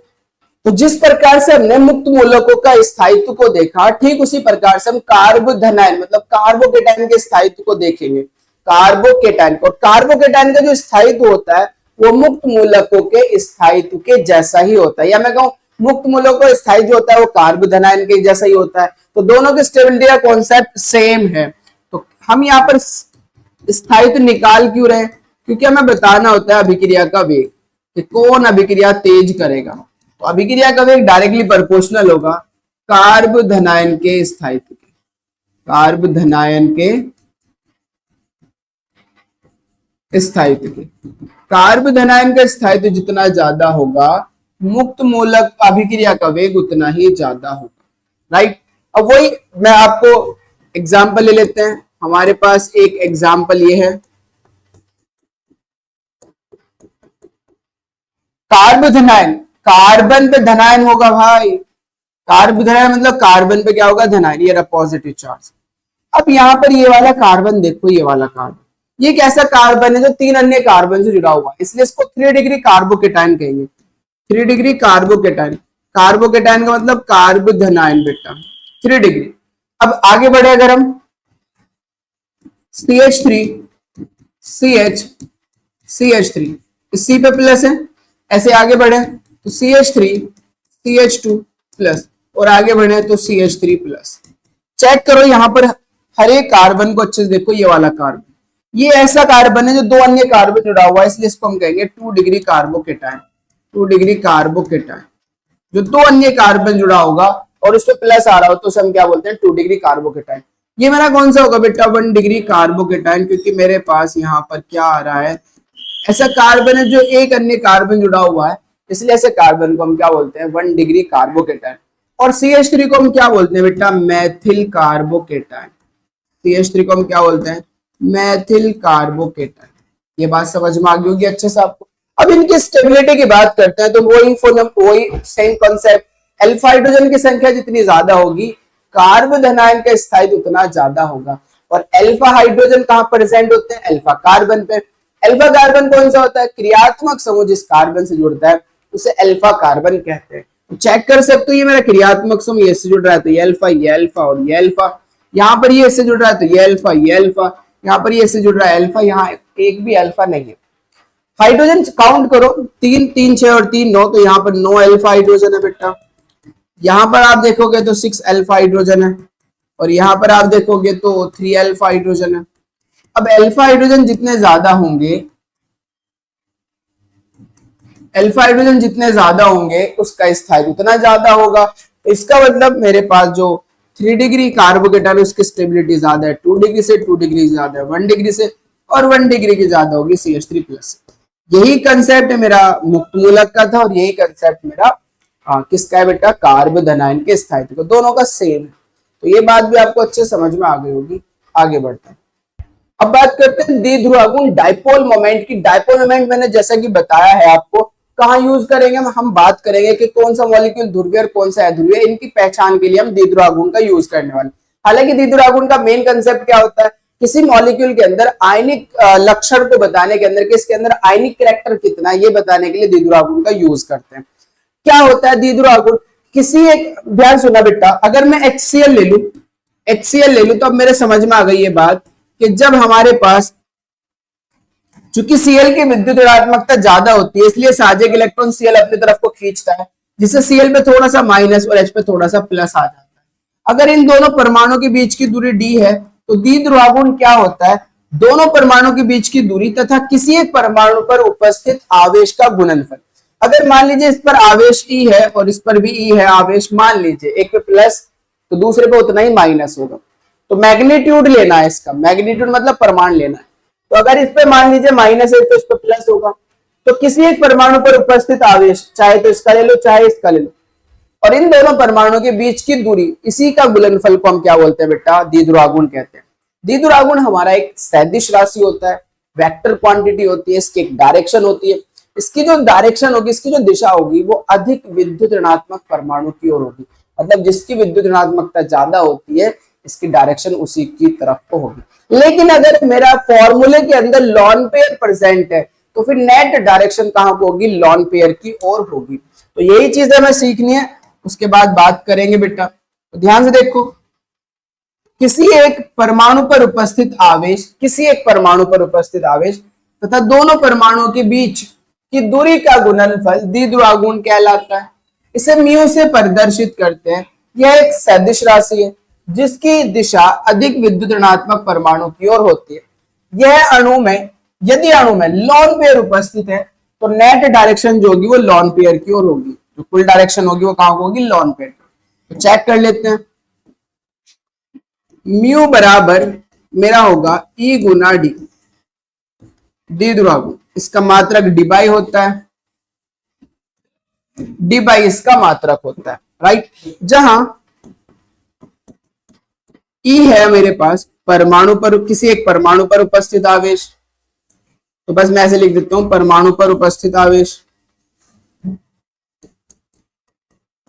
तो जिस प्रकार से हमने मुक्त मूलकों का स्थायित्व को देखा, ठीक उसी प्रकार से हम कार्बोधनायन मतलब कार्बोकेटाइन के स्थायित्व को देखेंगे। कार्बोकेटाइन और कार्बोकेटाइन का जो स्थायित्व होता है वो मुक्त मूलकों के स्थायित्व के जैसा ही होता है, या मैं कहूं मुक्त मूलकों का स्थायित्व जो होता है वो कार्बोधनायन के जैसा ही होता है। तो दोनों के स्टेबिलिटी का कॉन्सेप्ट सेम है। तो हम यहाँ पर स्थायित्व निकाल क्यों रहे? क्योंकि हमें बताना होता है अभिक्रिया का वेग, कि कौन अभिक्रिया तेज करेगा। तो अभिक्रिया का वेग डायरेक्टली प्रोपोर्शनल होगा कार्बोधनायन के स्थायित्व के, कार्बोधनायन के स्थायित्व के। कार्बोधनायन का स्थायित्व जितना ज्यादा होगा, मुक्त मूलक अभिक्रिया का वेग उतना ही ज्यादा होगा, राइट। अब वही मैं आपको एग्जाम्पल ले लेते हैं। हमारे पास एक एग्जाम्पल ये है, कार्बोधनायन, कार्बन पे धनायन होगा भाई। कार्बोधनायन मतलब कार्बन पे क्या होगा? धनायन, ये रहा पॉजिटिव चार्ज। अब यहाँ पर ये वाला कार्बन देखो, ये वाला कार्बन, ये कैसा कार्बन है जो 3 अन्य कार्बन से जुड़ा हुआ है, इसलिए इसको 3 डिग्री कार्बोकेटाइन कहेंगे। 3 डिग्री कार्बोकेटाइन, कार्बोकेटाइन का मतलब कार्ब धनायन बेटा 3 डिग्री। अब आगे बढ़े अगर हम CH3 CH CH3 सी पे प्लस है, ऐसे आगे बढ़े तो CH3 CH2 प्लस, और आगे बढ़े तो CH3 प्लस। चेक करो यहां पर हर एक कार्बन को अच्छे से देखो, ये वाला कार्बन, ये ऐसा कार्बन है जो दो अन्य कार्बन जुड़ा हुआ है, इसलिए इसको हम कहेंगे 2 डिग्री कार्बोकेटाइन, 2 डिग्री कार्बोकेटाइन। जो दो अन्य कार्बन जुड़ा होगा और उसमें प्लस आ रहा हो तो उसे हम क्या बोलते हैं 2 डिग्री कार्बोकेटाइन। ये मेरा कौन सा होगा बेटा 1 डिग्री कार्बोकेटाइन, क्योंकि मेरे पास यहाँ पर क्या आ रहा है, ऐसा कार्बन है जो एक अन्य कार्बन जुड़ा हुआ है, इसलिए ऐसे कार्बन को हम क्या बोलते हैं 1 डिग्री कार्बोकेटाइन। और CH3 को हम क्या बोलते हैं बेटा मैथिल कार्बोकेटाइन, CH3 को हम क्या बोलते हैं मैथिल कार्बोकेटाइन। ये बात समझ में आ गई होगी अच्छे से आपको। अब इनकी स्टेबिलिटी की बात करते हैं तो वही सेम कॉन्सेप्ट, अल्फा हाइड्रोजन की संख्या जितनी ज्यादा होगी कार्ब धनायन का स्थायित्व उतना ज्यादा होगा। और अल्फा हाइड्रोजन कहां प्रेजेंट होते हैं अल्फा कार्बन पे। अल्फा कार्बन कौन सा होता है, क्रियात्मक समूह जिस कार्बन से जुड़ता है उसे अल्फा कार्बन कहते हैं। तो चेक कर सकते हो ये मेरा क्रियात्मक समूह ये से जुड़ रहा है तो ये अल्फा और ये अल्फा, यहाँ पर ये इससे जुड़ रहा है तो ये अल्फा, यहाँ पर ये इससे जुड़ रहा है अल्फा, यहाँ एक भी अल्फा नहीं है। हाइड्रोजन काउंट करो 3 3 6 और 3 9, तो यहाँ पर 9 अल्फा हाइड्रोजन है बेटा। यहाँ पर आप देखोगे तो 6 अल्फा हाइड्रोजन है, और यहाँ पर आप देखोगे तो 3 अल्फा हाइड्रोजन है। अब अल्फा हाइड्रोजन जितने ज्यादा होंगे, अल्फा हाइड्रोजन जितने ज्यादा होंगे उसका स्थायित्व उतना ज्यादा होगा। तो इसका मतलब मेरे पास जो 3 डिग्री कार्बोकेटाइन उसकी स्टेबिलिटी ज्यादा है, 2 डिग्री से 2 डिग्री ज्यादा है, 1 डिग्री से, और 1 डिग्री की ज्यादा होगी CH3 प्लस। यही कंसेप्ट मेरा मुक्त मूलक का था, और यही कंसेप्ट मेरा किसका है बेटा कार्ब धनायन के स्थायित्व का, दोनों का सेम है। तो ये बात भी आपको अच्छे समझ में आ गई होगी। आगे बढ़ते हैं, अब बात करते हैं द्विध्रुवागुण डाइपोल मोमेंट की। डाइपोल मोमेंट मैंने जैसा कि बताया है आपको कहाँ यूज करेंगे, हम बात करेंगे कि कौन सा मॉलिक्यूल ध्रुवीय और कौन सा अध्रुवीय, इनकी पहचान के लिए हम द्विध्रुवागुण का यूज करने वाले। हालांकि द्विध्रुवागुण का मेन कंसेप्ट क्या होता है, किसी मॉलिक्यूल के अंदर आयनिक लक्षण को बताने के अंदर कि इसके अंदर आयनिक कैरेक्टर कितना है ये बताने के लिए द्विध्रुवागुण का यूज करते हैं। क्या होता है द्विध्रुवागुण, किसी एक, ध्यान सुना बेटा, अगर मैं HCl ले लूं तो अब मेरे समझ में आ गई ये बात कि जब हमारे पास, चूंकि Cl की विद्युत ऋणात्मकता ज्यादा होती है इसलिए साझेक इलेक्ट्रॉन Cl अपनी तरफ को खींचता है, जिससे Cl पे थोड़ा सा माइनस और H पे थोड़ा सा प्लस आ जाता है। अगर इन दोनों परमाणु के बीच की दूरी d है तो द्विध्रुवागुण क्या होता है, दोनों परमाणु के बीच की दूरी तथा किसी एक परमाणु पर उपस्थित आवेश का गुणनफल। अगर मान लीजिए इस पर आवेश E है और इस पर भी E है आवेश, मान लीजिए एक पे प्लस तो दूसरे पे उतना ही माइनस होगा, तो मैग्नीट्यूड लेना है इसका, मैग्नीट्यूड मतलब परिमाण लेना है। तो अगर इस पे मान लीजिए माइनस है तो इस पे प्लस होगा, तो किसी एक परमाणु पर उपस्थित आवेश, चाहे तो इसका ले लो चाहे इसका ले लो, और इन दोनों परमाणु के बीच की दूरी, इसी का गुणनफल को हम क्या बोलते हैं बेटा द्विध्रुवागुण कहते हैं। द्विध्रुवागुण हमारा एक सदिश राशि होता है, वेक्टर क्वांटिटी होती है, इसकी एक डायरेक्शन होती है, इसकी जो डायरेक्शन होगी, इसकी जो दिशा होगी वो अधिक विद्युत ऋणात्मक परमाणु की ओर होगी, मतलब जिसकी विद्युत ऋणात्मकता ज्यादा होती है इसकी डायरेक्शन उसी की तरफ को होगी। लेकिन अगर मेरा फॉर्मूले के अंदर लॉन पेयर प्रेजेंट है तो फिर नेट डायरेक्शन कहां को होगी, लॉन पेयर की ओर होगी। तो यही चीज हमें सीखनी है, उसके बाद बात करेंगे बेटा। तो ध्यान से देखो, किसी एक परमाणु पर उपस्थित आवेश, किसी एक परमाणु पर उपस्थित आवेश तथा दोनों परमाणुओं के बीच की दूरी का गुणनफल द्विध्रुवागुण कहलाता है। इसे म्यू से प्रदर्शित करते हैं। यह एक सदिश राशि है जिसकी दिशा अधिक विद्युत ऋणात्मक परमाणु की ओर होती है। यह अणु में, यदि अणु में लॉन पेयर उपस्थित है तो नेट डायरेक्शन जो होगी वो लॉन पेयर की ओर होगी, जो कुल डायरेक्शन होगी वो कहां होगी, लॉन पेयर। तो चेक कर लेते हैं, म्यू बराबर मेरा होगा E गुना डी, द्विध्रुवागुण इसका मात्रक डी बाई होता है, डी बाई इसका मात्रक होता है, राइट। जहां E है मेरे पास परमाणु पर, किसी एक परमाणु पर उपस्थित आवेश, तो बस मैं ऐसे लिख देता हूं परमाणु पर उपस्थित आवेश,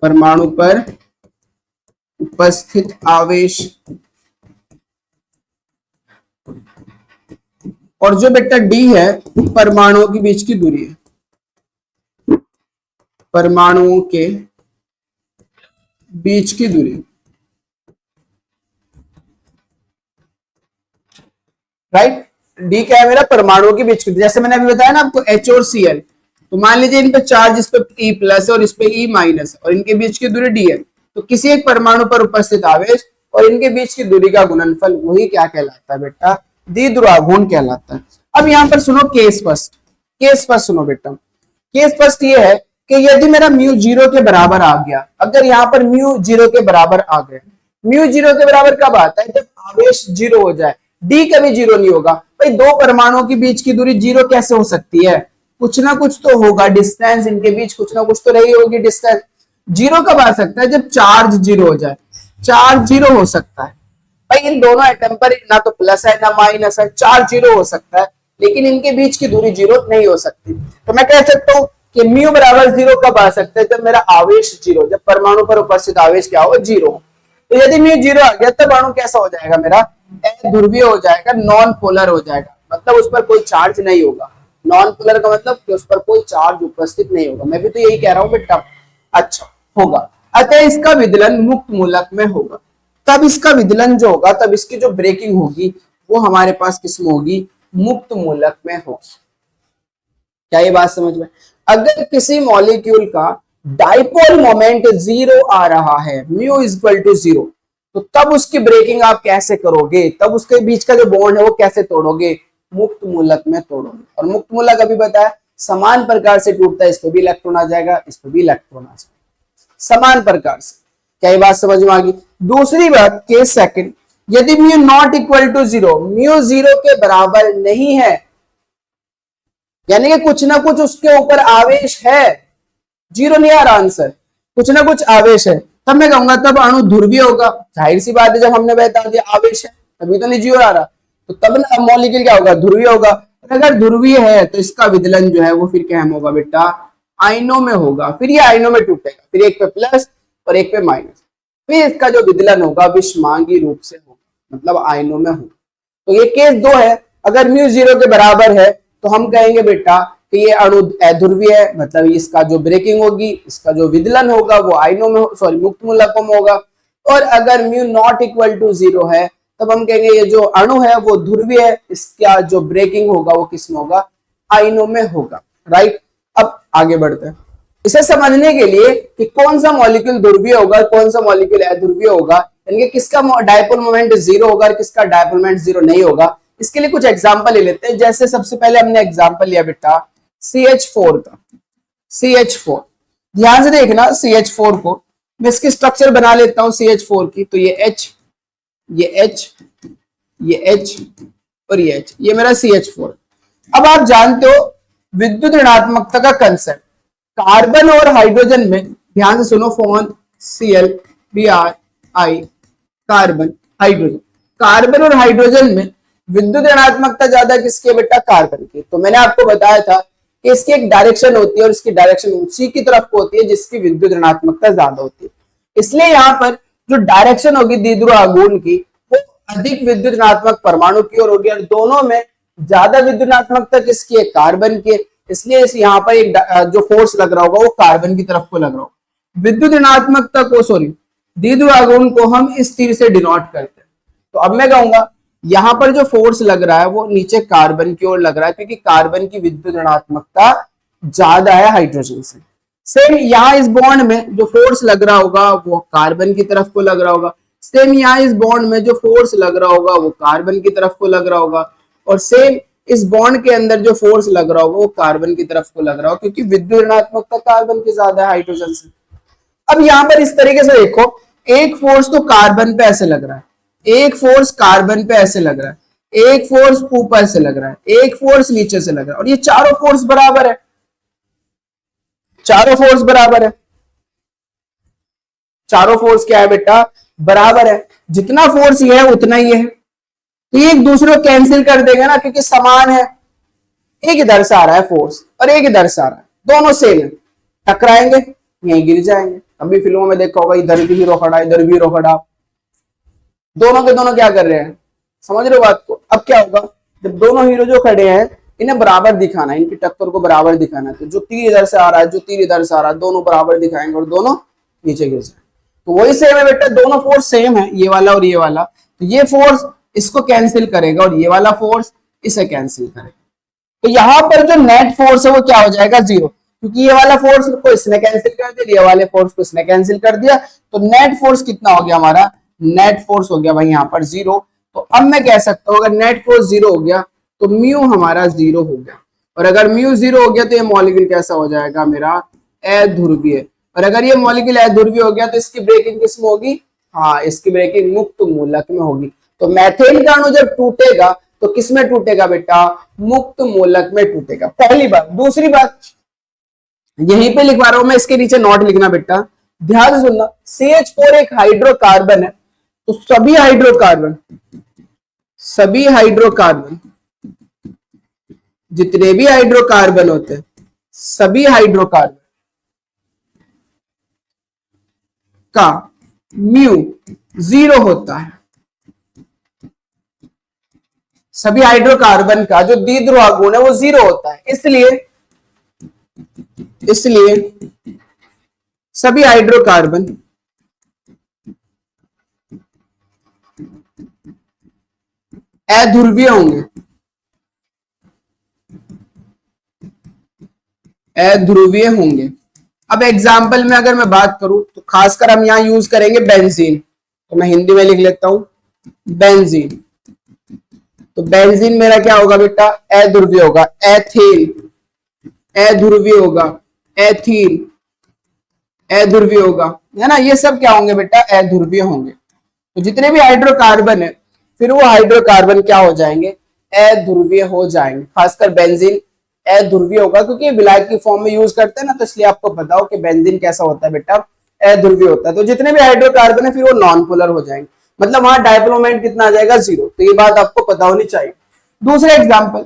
परमाणु पर उपस्थित आवेश, और जो बेटा डी है परमाणुओं के बीच की दूरी है। परमाणुओं के बीच की दूरी, राइट। डी क्या है मेरा, परमाणुओं के बीच की दूरी। जैसे मैंने अभी बताया ना आपको H और Cl, तो मान लीजिए इन पे चार्ज, इस पे E प्लस है और इस पे E माइनस है, और इनके बीच की दूरी D है। तो किसी एक परमाणु पर उपस्थित आवेश और इनके बीच की दूरी का गुणनफल, वही क्या कहलाता है बेटा, द्विध्रुवाघूर्ण कहलाता है। अब यहाँ पर सुनो केस फर्स्ट, केस फर्स्ट सुनो बेटा। केस फर्स्ट ये है कि यदि मेरा म्यू 0 के बराबर आ गया, अगर यहाँ पर म्यू 0 के बराबर आ गया, म्यू 0 के बराबर कब आता है, जब आवेश 0 हो जाए। डी कभी 0 नहीं होगा भाई, दो परमाणुओं के बीच की दूरी 0 कैसे हो सकती है, कुछ ना कुछ तो होगा, डिस्टेंस इनके बीच कुछ ना कुछ तो रही होगी डिस्टेंस। 0 कब आ सकता है, जब चार्ज 0 हो जाए, चार्ज 0 हो सकता है भाई। इन दोनों एटम पर ना तो प्लस है ना माइनस है, चार्ज 0 हो सकता है, लेकिन इनके बीच की दूरी 0 नहीं हो सकती। तो मैं कह सकता हूं कि म्यू बराबर 0 कब आ सकता है, जब मेरा आवेश 0, जब परमाणु पर उपस्थित आवेश क्या हो, 0। तो यदि म्यू 0 आ गया तब अणु कैसा हो जाएगा मेरा, ध्रुवीय हो जाएगा, नॉन पोलर हो जाएगा, मतलब उस पर कोई चार्ज नहीं होगा। नॉन पोलर का मतलब कि उस पर कोई चार्ज उपस्थित नहीं होगा। मैं भी तो यही कह रहा हूं बेटा। अच्छा होगा, अतः इसका विदलन मुक्त मूलक में होगा। तब इसका विदलन जो होगा, तब इसकी जो ब्रेकिंग होगी वो हमारे पास किसमें होगी, मुक्त मूलक में होगी। क्या ये बात समझ में? अगर किसी मॉलिक्यूल का डाइपोल मोमेंट 0 आ रहा है, म्यू इज इक्वल टू 0, तो तब उसकी ब्रेकिंग आप कैसे करोगे, तब उसके बीच का जो बॉन्ड है वो कैसे तोड़ोगे, मुक्त मूलक में तोड़ोगे। और मुक्त मूलक अभी बताया समान प्रकार से टूटता है, इस पे भी इलेक्ट्रॉन आ जाएगा, इस पे भी इलेक्ट्रॉन आ जाएगा, समान प्रकार से। क्या ये बात समझ में आ गई? दूसरी बात, केस सेकंड, यदि mu not equal to 0, mu 0 के बराबर नहीं है, यानी कि कुछ ना कुछ उसके ऊपर आवेश है, 0 नहीं आ रहा आंसर, कुछ ना कुछ आवेश है, तब मैं कहूंगा तब अणु ध्रुवीय होगा। जाहिर सी बात है, जब हमने बता दिया आवेश है तभी तो नहीं 0 आ रहा, तो तब ना मॉलिक्यूल क्या होगा, ध्रुवीय होगा। अगर ध्रुवीय है तो इसका विदलन जो है वो फिर क्या होगा बेटा, आयनों में होगा। फिर ये आयनों में टूटेगा, फिर एक पे प्लस और एक पे माइनस, फिर इसका जो विदलन होगा विषमांगी रूप से होगा, मतलब आयनों में होगा। तो ये केस 2 है। अगर म्यू 0 के बराबर है तो हम कहेंगे बेटा कि ये अणु अध्रुवीय है, मतलब इसका जो ब्रेकिंग होगी, इसका जो विदलन होगा वो आयनों में, सॉरी मुक्त मूलकों में होगा। और अगर म्यू नॉट इक्वल टू 0 है तब हम कहेंगे ये जो अणु है वो ध्रुवीय है, इसका जो ब्रेकिंग होगा वो किसमें होगा, आयनों में होगा, राइट। अब आगे बढ़ते हैं इसे समझने के लिए कि कौन सा मॉलिक्यूल ध्रुवीय होगा, कौन सा मॉलिक्यूल अध्रुवीय होगा, यानी कि किसका डायपोल मोमेंट 0 होगा और किसका डायपोल मोमेंट 0 नहीं होगा। इसके लिए कुछ एग्जांपल ले लेते हैं। जैसे सबसे पहले हमने एग्जांपल लिया बेटा CH4 का, CH4, ध्यान से देखना CH4 को, मैं इसकी स्ट्रक्चर बना लेता हूं CH4 की। तो ये H, ये H, ये H और ये H, ये मेरा CH4। अब आप जानते हो विद्युत ऋणात्मकता का कंसेप्ट, कार्बन और हाइड्रोजन में, ध्यान से सुनो, phone Cl Br carbon hydrogen, carbon और हाइड्रोजन में विद्युत ऋणात्मकता ज्यादा किसकी है बेटा, कार्बन की। तो मैंने आपको बताया था कि इसकी एक डायरेक्शन होती है और इसकी डायरेक्शन उसी की तरफ को होती है जिसकी विद्युत ऋणात्मकता ज्यादा होती है। इसलिए यहाँ पर जो डायरेक्शन होगी द्विध्रुव आघूर्ण की वो अधिक विद्युत ऋणात्मक परमाणु की ओर होगी, और दोनों में ज्यादा विद्युत ऋणात्मकता किसकी है, कार्बन की है। इसलिए इस यहाँ पर एक जो फोर्स लग रहा होगा वो कार्बन की तरफ को लग रहा होगा। विद्युत ऋणात्मकता को, सॉरी द्विध्रुव आघूर्ण को हम इस तीर से डिनोट करते हैं। तो अब मैं कहूंगा यहां पर जो फोर्स लग रहा है वो नीचे कार्बन की ओर लग रहा है, क्योंकि कार्बन की विद्युत ऋणात्मकता ज्यादा है हाइड्रोजन से। सेम यहाँ इस बॉन्ड में जो फोर्स लग रहा होगा वो कार्बन की तरफ को लग रहा होगा, सेम यहाँ इस बॉन्ड में जो फोर्स लग रहा होगा वो कार्बन की तरफ को लग रहा होगा, और सेम इस बॉन्ड के अंदर जो फोर्स लग रहा होगा वो कार्बन की तरफ को लग रहा होगा, क्योंकि विद्युत ऋणात्मकता कार्बन की ज्यादा है हाइड्रोजन से। अब यहाँ पर इस तरीके से देखो, एक फोर्स तो कार्बन पे ऐसे लग रहा है, एक फोर्स कार्बन पे ऐसे लग रहा है, एक फोर्स ऊपर से लग रहा है, एक फोर्स नीचे से लग रहा है, और ये चारों फोर्स बराबर है, चारों फोर्स बराबर है। चारों फोर्स क्या है बेटा, बराबर है। जितना फोर्स ये है उतना ही है, तो ये एक दूसरे को कैंसिल कर देगा ना, क्योंकि समान है। एक इधर से आ रहा है फोर्स और एक इधर से आ रहा है, दोनों सेम है, टकराएंगे यहीं गिर जाएंगे। अभी फिल्मों में देखा होगा, इधर भी हीरो खड़ा, इधर भी हीरो खड़ा, दोनों के दोनों क्या कर रहे हैं, समझ रहे हो बात को। अब क्या होगा, जब दोनों हीरो जो खड़े हैं इन्हें बराबर दिखाना है, इनकी टक्कर को बराबर दिखाना है। तो जो तीर इधर से आ रहा है, जो तीर इधर से आ रहा है, दोनों बराबर दिखाएंगे और दोनों नीचे गिर जाए। तो वही सेम है बेटा, दोनों फोर्स सेम है, ये वाला और ये वाला। तो ये फोर्स इसको कैंसिल करेगा और ये वाला फोर्स इसे कैंसिल करेगा। तो यहाँ पर जो नेट फोर्स है वो क्या हो जाएगा, जीरो, क्योंकि ये वाला फोर्स को इसने कैंसिल कर दिया, ये वाले फोर्स को इसने कैंसिल कर दिया। तो नेट फोर्स कितना हो गया हमारा, नेट फोर्स हो गया भाई यहाँ पर जीरो। तो अब मैं कह सकता हूँ अगर नेट फोर्स जीरो हो गया तो म्यू हमारा जीरो हो गया, और अगर म्यू जीरो हो गया तो ये मॉलिक्यूल कैसा हो जाएगा मेरा, अध्रुवीय। और अगर ये मॉलिक्यूल अध्रुवीय हो गया तो इसकी ब्रेकिंग किसमें होगी, हाँ इसकी ब्रेकिंग मुक्त मूलक में होगी। तो मैथेन का अणु जब टूटेगा तो किसमें टूटेगा बेटा, मुक्त मूलक में टूटेगा, पहली बात। दूसरी बात यहीं पे लिखवा रहा हूं मैं, इसके नीचे नोट लिखना बेटा, ध्यान से सुनना। CH4 एक हाइड्रोकार्बन है, तो सभी हाइड्रोकार्बन जितने भी हाइड्रोकार्बन होते हैं, सभी हाइड्रोकार्बन का म्यू जीरो होता है। सभी हाइड्रोकार्बन का जो द्विध्रुव गुण है वो जीरो होता है, इसलिए सभी हाइड्रोकार्बन अध्रुवीय होंगे, अध्रुवीय होंगे। अब एग्जाम्पल में अगर मैं बात करूं तो खासकर हम यहां यूज करेंगे बेंजीन, तो मैं हिंदी में लिख लेता हूं बेंजीन। तो बेंजीन मेरा क्या होगा बेटा, अध्रुवीय होगा। एथेन अध्रुवीय होगा, एथीन अध्रुवीय होगा, है ना। ये सब क्या होंगे बेटा, अध्रुवीय होंगे। तो जितने भी हाइड्रोकार्बन है फिर वो हाइड्रोकार्बन क्या हो जाएंगे, अध्रुवीय हो जाएंगे। खासकर बेंजीन अध्रुवीय होगा, क्योंकि विलायक की फॉर्म में यूज करते हैं ना, तो इसलिए आपको बताओ कि बेंजीन कैसा होता है बेटा, अध्रुवीय होता है। तो जितने भी हाइड्रोकार्बन है फिर वो नॉन पोलर हो जाएंगे, मतलब वहां डायपोल मोमेंट कितना आ जाएगा, जीरो। तो ये बात आपको पता होनी चाहिए। दूसरा एग्जाम्पल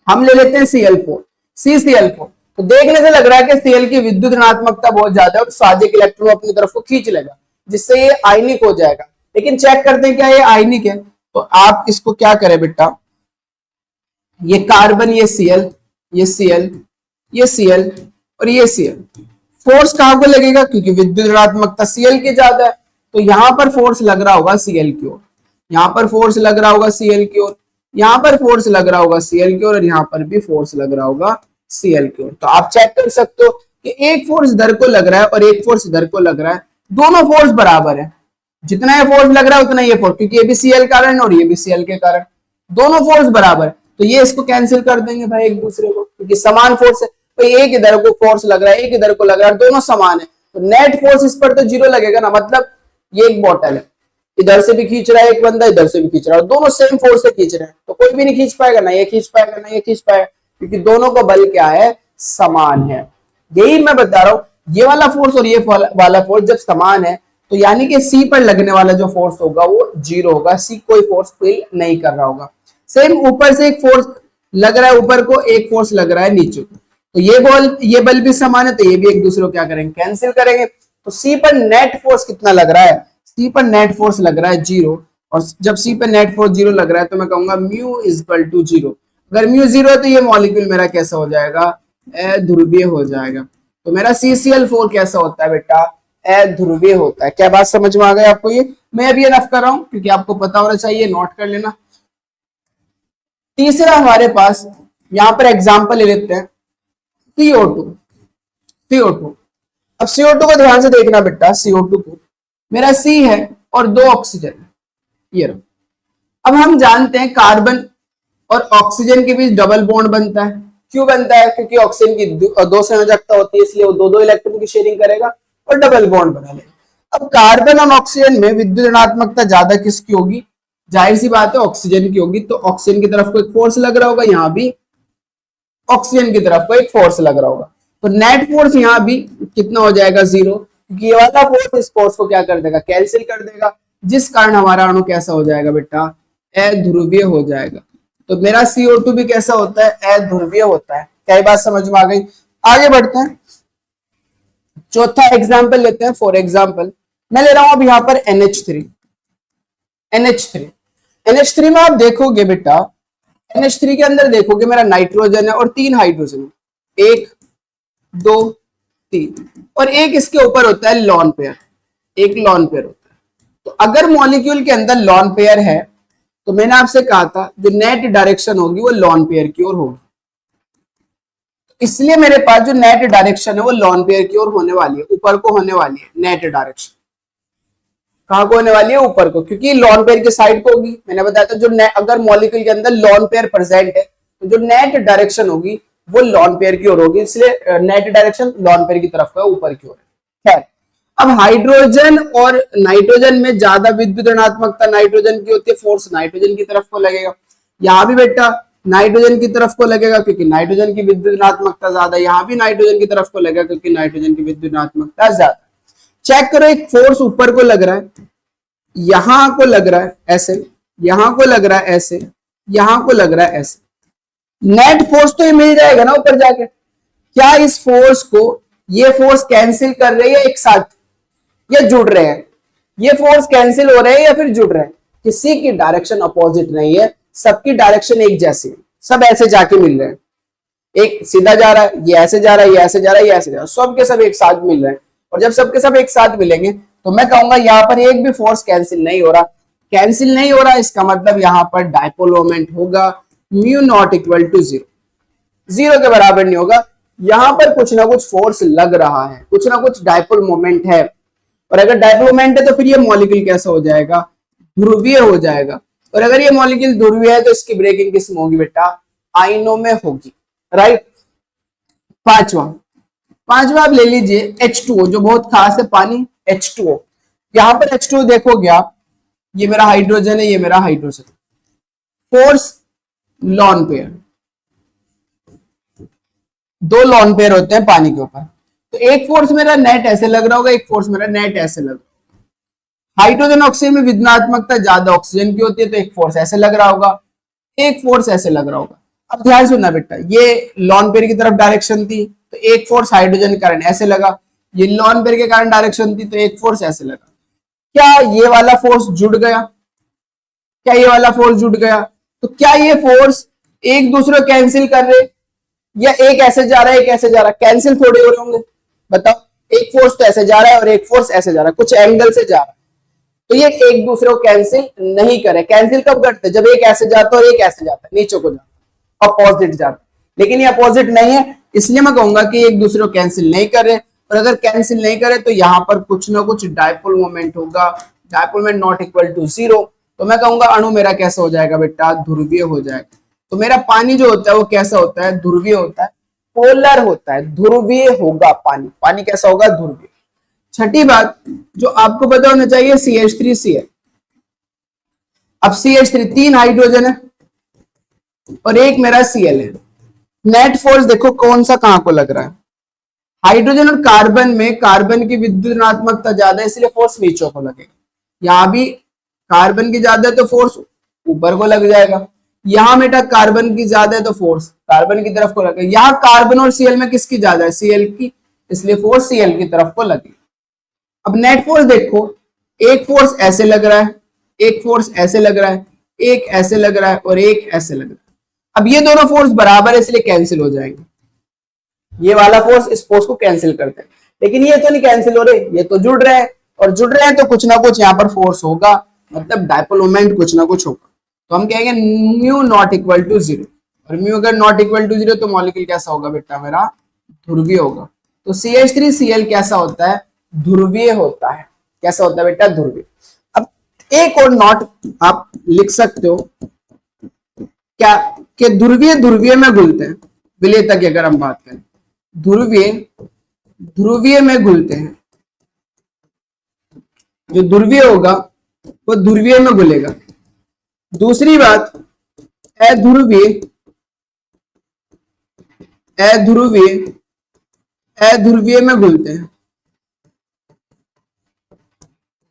हम ले लेते हैं CL4, CCl4। तो देखने से लग रहा है कि Cl की विद्युत ऋणात्मकता बहुत ज्यादा है और साजिक इलेक्ट्रॉन अपनी तरफ को खींच लेगा, जिससे ये आयनिक हो जाएगा। लेकिन चेक करते हैं क्या ये आयनिक है। तो आप इसको क्या करें बेटा, ये कार्बन, ये Cl, ये Cl, ये Cl और ये Cl, फोर्स कहां को लगेगा, क्योंकि विद्युत ऋणात्मकता Cl की ज्यादा है, तो यहां पर फोर्स लग रहा होगा Cl की ओर, यहां पर फोर्स लग रहा होगा Cl की ओर, यहां पर फोर्स लग रहा होगा Cl की ओर, और यहां पर भी फोर्स लग रहा होगा Cl की ओर। तो आप चेक कर सकते हो कि एक फोर्स इधर को लग रहा है और एक फोर्स इधर को लग रहा है, दोनों फोर्स बराबर है। जितना ये फोर्स लग रहा है उतना ये फोर्स, क्योंकि ये भी Cl कारण और ये भी Cl के कारण, दोनों फोर्स बराबर। तो ये इसको कैंसिल कर देंगे भाई एक दूसरे को, क्योंकि समान फोर्स है। तो एक इधर को फोर्स लग रहा है, एक इधर को लग रहा है, दोनों समान है, तो नेट फोर्स इस पर तो जीरो लगेगा ना। मतलब ये एक बॉटल है, इधर से भी खींच रहा है एक बंदा, इधर से भी खींच रहा है, दोनों सेम फोर्स से खींच रहे हैं, तो कोई भी नहीं खींच पाएगा, ना ये खींच पाएगा ना ये खींच पाएगा, क्योंकि दोनों का बल क्या है, समान है। यही मैं बता रहा हूं, ये वाला फोर्स और ये वाला फोर्स जब समान है तो यानी कि सी पर लगने वाला जो फोर्स होगा वो जीरो होगा, सी कोई फोर्स फील नहीं कर रहा होगा। सेम ऊपर से एक फोर्स लग रहा है ऊपर को, एक फोर्स लग रहा है नीचे को, तो ये बल भी समान है, तो ये भी एक दूसरे को क्या करेंगे, कैंसिल करेंगे। तो सी पर नेट फोर्स कितना लग रहा है, सी पर नेट फोर्स लग रहा है जीरो, और जब सी पर नेट फोर्स जीरो लग रहा है तो मैं कहूंगा mu is equal to zero. अगर म्यू जीरो है तो ये मॉलिक्यूल मेरा कैसा हो जाएगा, अध्रुवीय हो जाएगा। तो मेरा CCl4 कैसा होता है बेटा, अध्रुवीय होता है। क्या बात समझ में आ गई आपको? ये मैं अभी रफ कर रहा हूं क्योंकि आपको पता होना चाहिए, नोट कर लेना। तीसरा हमारे पास यहां पर एग्जांपल ले लेते हैं CO2। अब CO2 को ध्यान से देखना बेटा, CO2 को मेरा C है और दो ऑक्सीजन है, ये रहो। अब हम जानते हैं कार्बन और ऑक्सीजन के बीच डबल बॉन्ड बनता है। क्यों बनता है? क्योंकि ऑक्सीजन की दो संयोजकता होती है, इसलिए वो दो इलेक्ट्रॉन की शेयरिंग करेगा और डबल बॉन्ड बना लेगा। अब कार्बन और ऑक्सीजन में विद्युत ऋणात्मकता ज्यादा किसकी होगी? जाहिर सी बात है ऑक्सीजन की होगी। तो ऑक्सीजन की तरफ को एक फोर्स लग रहा होगा, यहाँ भी ऑक्सीजन की तरफ को एक फोर्स लग रहा होगा। तो नेट फोर्स यहाँ भी कितना हो जाएगा, जीरो, क्योंकि ये वाला फोर्स इस फोर्स को क्या कर देगा, कैंसिल कर देगा, जिस कारण हमारा अणु कैसा हो जाएगा बेटा, अध्रुवीय हो जाएगा। तो मेरा CO2 भी कैसा होता है, अध्रुवीय होता है। क्या बात समझ में आ गई? आगे बढ़ते हैं, चौथा एग्जाम्पल लेते हैं। फॉर एग्जाम्पल मैं ले रहा हूं अब यहां पर NH3 में आप देखोगे बेटा NH3 के अंदर देखोगे मेरा नाइट्रोजन है और 3 हाइड्रोजन है, 1 2 3, और एक इसके ऊपर होता है लॉन पेयर, एक लॉन पेयर होता है। तो अगर मॉलिक्यूल के अंदर लॉन पेयर है तो मैंने आपसे कहा था जो नेट डायरेक्शन होगी वो लॉन पेयर की ओर होगी, इसलिए मेरे पास जो नेट डायरेक्शन है वो लॉन पेयर की ओर होने वाली है, ऊपर को होने वाली है। नेट डायरेक्शन कहां को होने वाली है? ऊपर को, क्योंकि लॉन पेयर की साइड को होगी। मैंने बताया था जो अगर मॉलिक्यूल के अंदर लॉन पेयर प्रेजेंट है तो जो नेट डायरेक्शन होगी वो लॉन पेयर की ओर होगी, इसलिए नेट डायरेक्शन लॉन पेयर की तरफ का ऊपर की ओर है। खैर, अब हाइड्रोजन और नाइट्रोजन में ज्यादा विद्युत ऋणात्मकता नाइट्रोजन की होती है, फोर्स नाइट्रोजन की तरफ को लगेगा। यहां भी बेटा नाइट्रोजन की तरफ को लगेगा क्योंकि नाइट्रोजन की विद्युत ऋणात्मकता ज्यादा, यहां भी नाइट्रोजन की तरफ को लगेगा क्योंकि नाइट्रोजन की विद्युत ऋणात्मकता ज्यादा। चेक करो, एक फोर्स ऊपर को लग रहा है, यहां को लग रहा है ऐसे, यहां को लग रहा है ऐसे, यहां को लग रहा है ऐसे। नेट फोर्स तो ये मिल जाएगा ना ऊपर जाके। क्या इस फोर्स को ये फोर्स कैंसिल कर रहे हैं या एक साथ या जुड़ रहे हैं? ये फोर्स कैंसिल हो रहे हैं या फिर जुड़ रहे हैं? किसी की डायरेक्शन अपोजिट नहीं है, सबकी डायरेक्शन एक जैसी है, सब ऐसे जाके मिल रहे हैं। एक सीधा जा रहा है, ये ऐसे जा रहा है, ये ऐसे जा रहा है, ये ऐसे जा रहा है, सब के सब एक साथ मिल रहे हैं। और जब सबके सब एक साथ मिलेंगे तो मैं कहूंगा यहाँ पर एक भी फोर्स कैंसिल नहीं हो रहा। कैंसिल नहीं हो रहा इसका मतलब यहाँ पर डायपोल मोमेंट होगा म्यू नॉट इक्वल टू 0, 0 के बराबर नहीं होगा। यहां पर कुछ ना कुछ फोर्स लग रहा है, कुछ ना कुछ डायपोल मोमेंट है, और अगर डायपोल मोमेंट है तो फिर ये मॉलिक्यूल कैसा हो जाएगा? ध्रुवीय हो जाएगा। और अगर ये मॉलिक्यूल ध्रुवीय है तो इसकी ब्रेकिंग किस में होगी बेटा? आयनों में होगी, राइट। पांचवा आप ले लीजिए H2O, जो बहुत खास है पानी, H2O। यहां पर H2O देखोगे आप, ये मेरा हाइड्रोजन है, ये मेरा hydrogen. Force lone pair, 2 lone pair होते हैं पानी के ऊपर, तो एक फोर्स मेरा नेट ऐसे लग रहा होगा, एक फोर्स मेरा नेट ऐसे लग रहा होगा। हाइड्रोजन ऑक्सीजन में विद्युनात्मकता ज्यादा ऑक्सीजन की होती है, तो एक फोर्स ऐसे लग रहा होगा, एक फोर्स ऐसे लग रहा होगा। अब ध्यान सुनना बेटा, ये लॉन पेयर की तरफ डायरेक्शन थी तो एक फोर्स हाइड्रोजन के कारण ऐसे लगा, ये लॉन पेयर के कारण डायरेक्शन थी तो एक फोर्स ऐसे लगा। क्या ये वाला फोर्स जुड़ गया? क्या ये वाला फोर्स जुड़ गया? तो क्या ये फोर्स एक दूसरे को कैंसिल कर रहे, या एक ऐसे जा रहा है एक ऐसे जा रहा है? कैंसिल थोड़े हो रहे होंगे, बताओ। एक फोर्स तो ऐसे जा रहा है और एक फोर्स ऐसे जा रहा है, कुछ एंगल से जा रहा है, तो ये एक दूसरे को कैंसिल नहीं करे। कैंसिल कब करते? जब एक ऐसे जाता है और एक ऐसे जाता है, नीचे को जाता है, अपोजिट जाता है। लेकिन ये अपोजिट नहीं है, इसलिए मैं कहूंगा कि एक दूसरे को कैंसिल नहीं करे। और अगर कैंसिल नहीं करे तो यहां पर कुछ ना कुछ डायपोल मोमेंट होगा, dipole moment not equal to 0। तो मैं कहूंगा अणु मेरा कैसा हो जाएगा बेटा? ध्रुवीय हो जाएगा। तो मेरा पानी जो होता है वो कैसा होता है? ध्रुवीय होता है, पोलर होता है, ध्रुवीय होगा पानी। पानी कैसा होगा? ध्रुवीय। छठी बात जो आपको पता होना चाहिए, CH3Cl। अब CH3 3 हाइड्रोजन है और एक मेरा Cl है। नेट फोर्स देखो कौन सा कहां को लग रहा है? हाइड्रोजन और कार्बन में कार्बन की विद्युत ऋणात्मकता ज्यादा है, इसलिए फोर्स नीचे को लगेगा। यहां भी कार्बन की ज्यादा है तो फोर्स ऊपर को लग जाएगा। यहां बेटा कार्बन की ज्यादा है तो फोर्स कार्बन की तरफ को लगेगा। यहां कार्बन और Cl में किसकी ज्यादा है? Cl की, इसलिए फोर्स Cl की तरफ को लगेगा। अब नेट फोर्स देखो, एक फोर्स ऐसे लग रहा है, एक फोर्स ऐसे लग रहा है, एक ऐसे लग रहा है और एक ऐसे लग रहा है। अब ये दोनों फोर्स बराबर है इसलिए कैंसिल हो जाएंगे। ये वाला फोर्स इस फोर्स को कैंसिल करते हैं, लेकिन ये तो नहीं कैंसिल हो रहे, ये तो जुड़ रहे हैं, और जुड़ रहे हैं तो कुछ ना कुछ यहाँ पर फोर्स होगा, मतलब डायपोल मोमेंट कुछ ना कुछ होगा। तो हम कहेंगे म्यू नॉट इक्वल टू 0, और म्यू अगर नॉट इक्वल टू 0 तो मॉलिक्यूल कैसा होगा बेटा? मेरा ध्रुवीय होगा। तो CH3Cl कैसा होता है? ध्रुवीय होता है। कैसा होता है बेटा? ध्रुवीय। अब एक और नॉट आप लिख सकते हो क्या, कि ध्रुवीय ध्रुवीय में घुलते हैं। विलेयता की अगर हम बात करें, ध्रुवीय ध्रुवीय में घुलते हैं। जो ध्रुवीय होगा वो ध्रुवीय में घुलेगा। दूसरी बात, अध्रुवीय अध्रुवीय अध्रुवीय में घुलते हैं।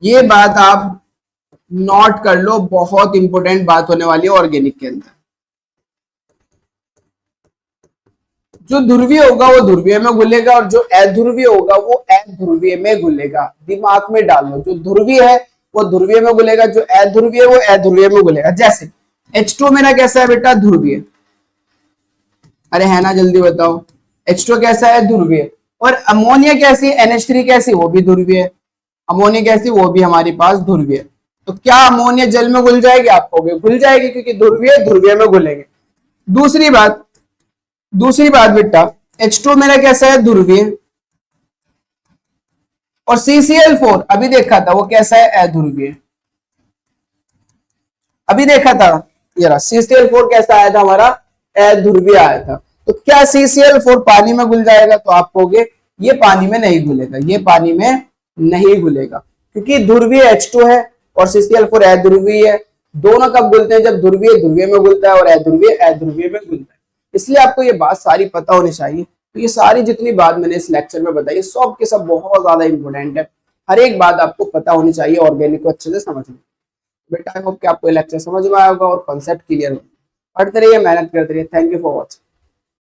ये बात आप नोट कर लो, बहुत इंपॉर्टेंट बात होने वाली है ऑर्गेनिक के अंदर। जो ध्रुवीय होगा वो ध्रुवीय में घुलेगा और जो अध्रुवीय होगा वो अध्रुवीय में घुलेगा। दिमाग में डाल लो, जो ध्रुवीय है वो ध्रुवीय में घुलेगा, जो अध्रुवीय है वो अध्रुवीय में घुलेगा। जैसे H2 मेरा कैसा है बेटा, ध्रुवीय। अरे है ना, जल्दी बताओ। H2 कैसा है, ध्रुवीय। और अमोनिया कैसी है, NH3 कैसी, वो भी ध्रुवीय है। अमोनिया कैसी, वो भी हमारे पास ध्रुवीय है। तो क्या अमोनिया जल में घुल जाएगी, आप कहोगे घुल जाएगी, क्योंकि ध्रुवीय ध्रुवीय में घुलेंगे। दूसरी बात बेटा, H2 मेरा कैसा है, ध्रुवीय। और CCl4 अभी देखा था, वो कैसा है, अध्रुवीय। अभी देखा था, ये रहा CCl4 कैसा आया था हमारा, अध्रुवीय आया था। तो क्या CCl4 पानी में घुल जाएगा, तो आप कहोगे ये पानी में नहीं घुलेगा, ये पानी में नहीं घुलेगा, क्योंकि ध्रुवीय H2 है और CCl4 अध्रुवीय है। दोनों कब घुलते हैं, जब ध्रुवीय ध्रुवीय में घुलता है और अध्रुवीय अध्रुवीय में घुलता है। इसलिए आपको ये बात सारी पता होनी चाहिए। तो ये सारी जितनी बात मैंने इस लेक्चर में बताई, सब के सब बहुत ज्यादा इंपॉर्टेंट है। हर एक बात आपको पता होनी चाहिए ऑर्गेनिक को अच्छे से समझने। बेटा आई होप कि आपको ये लेक्चर समझ में आया होगा और कॉन्सेप्ट क्लियर होगा। पढ़ते रहिए, मेहनत करते रहिए। Thank you for watching.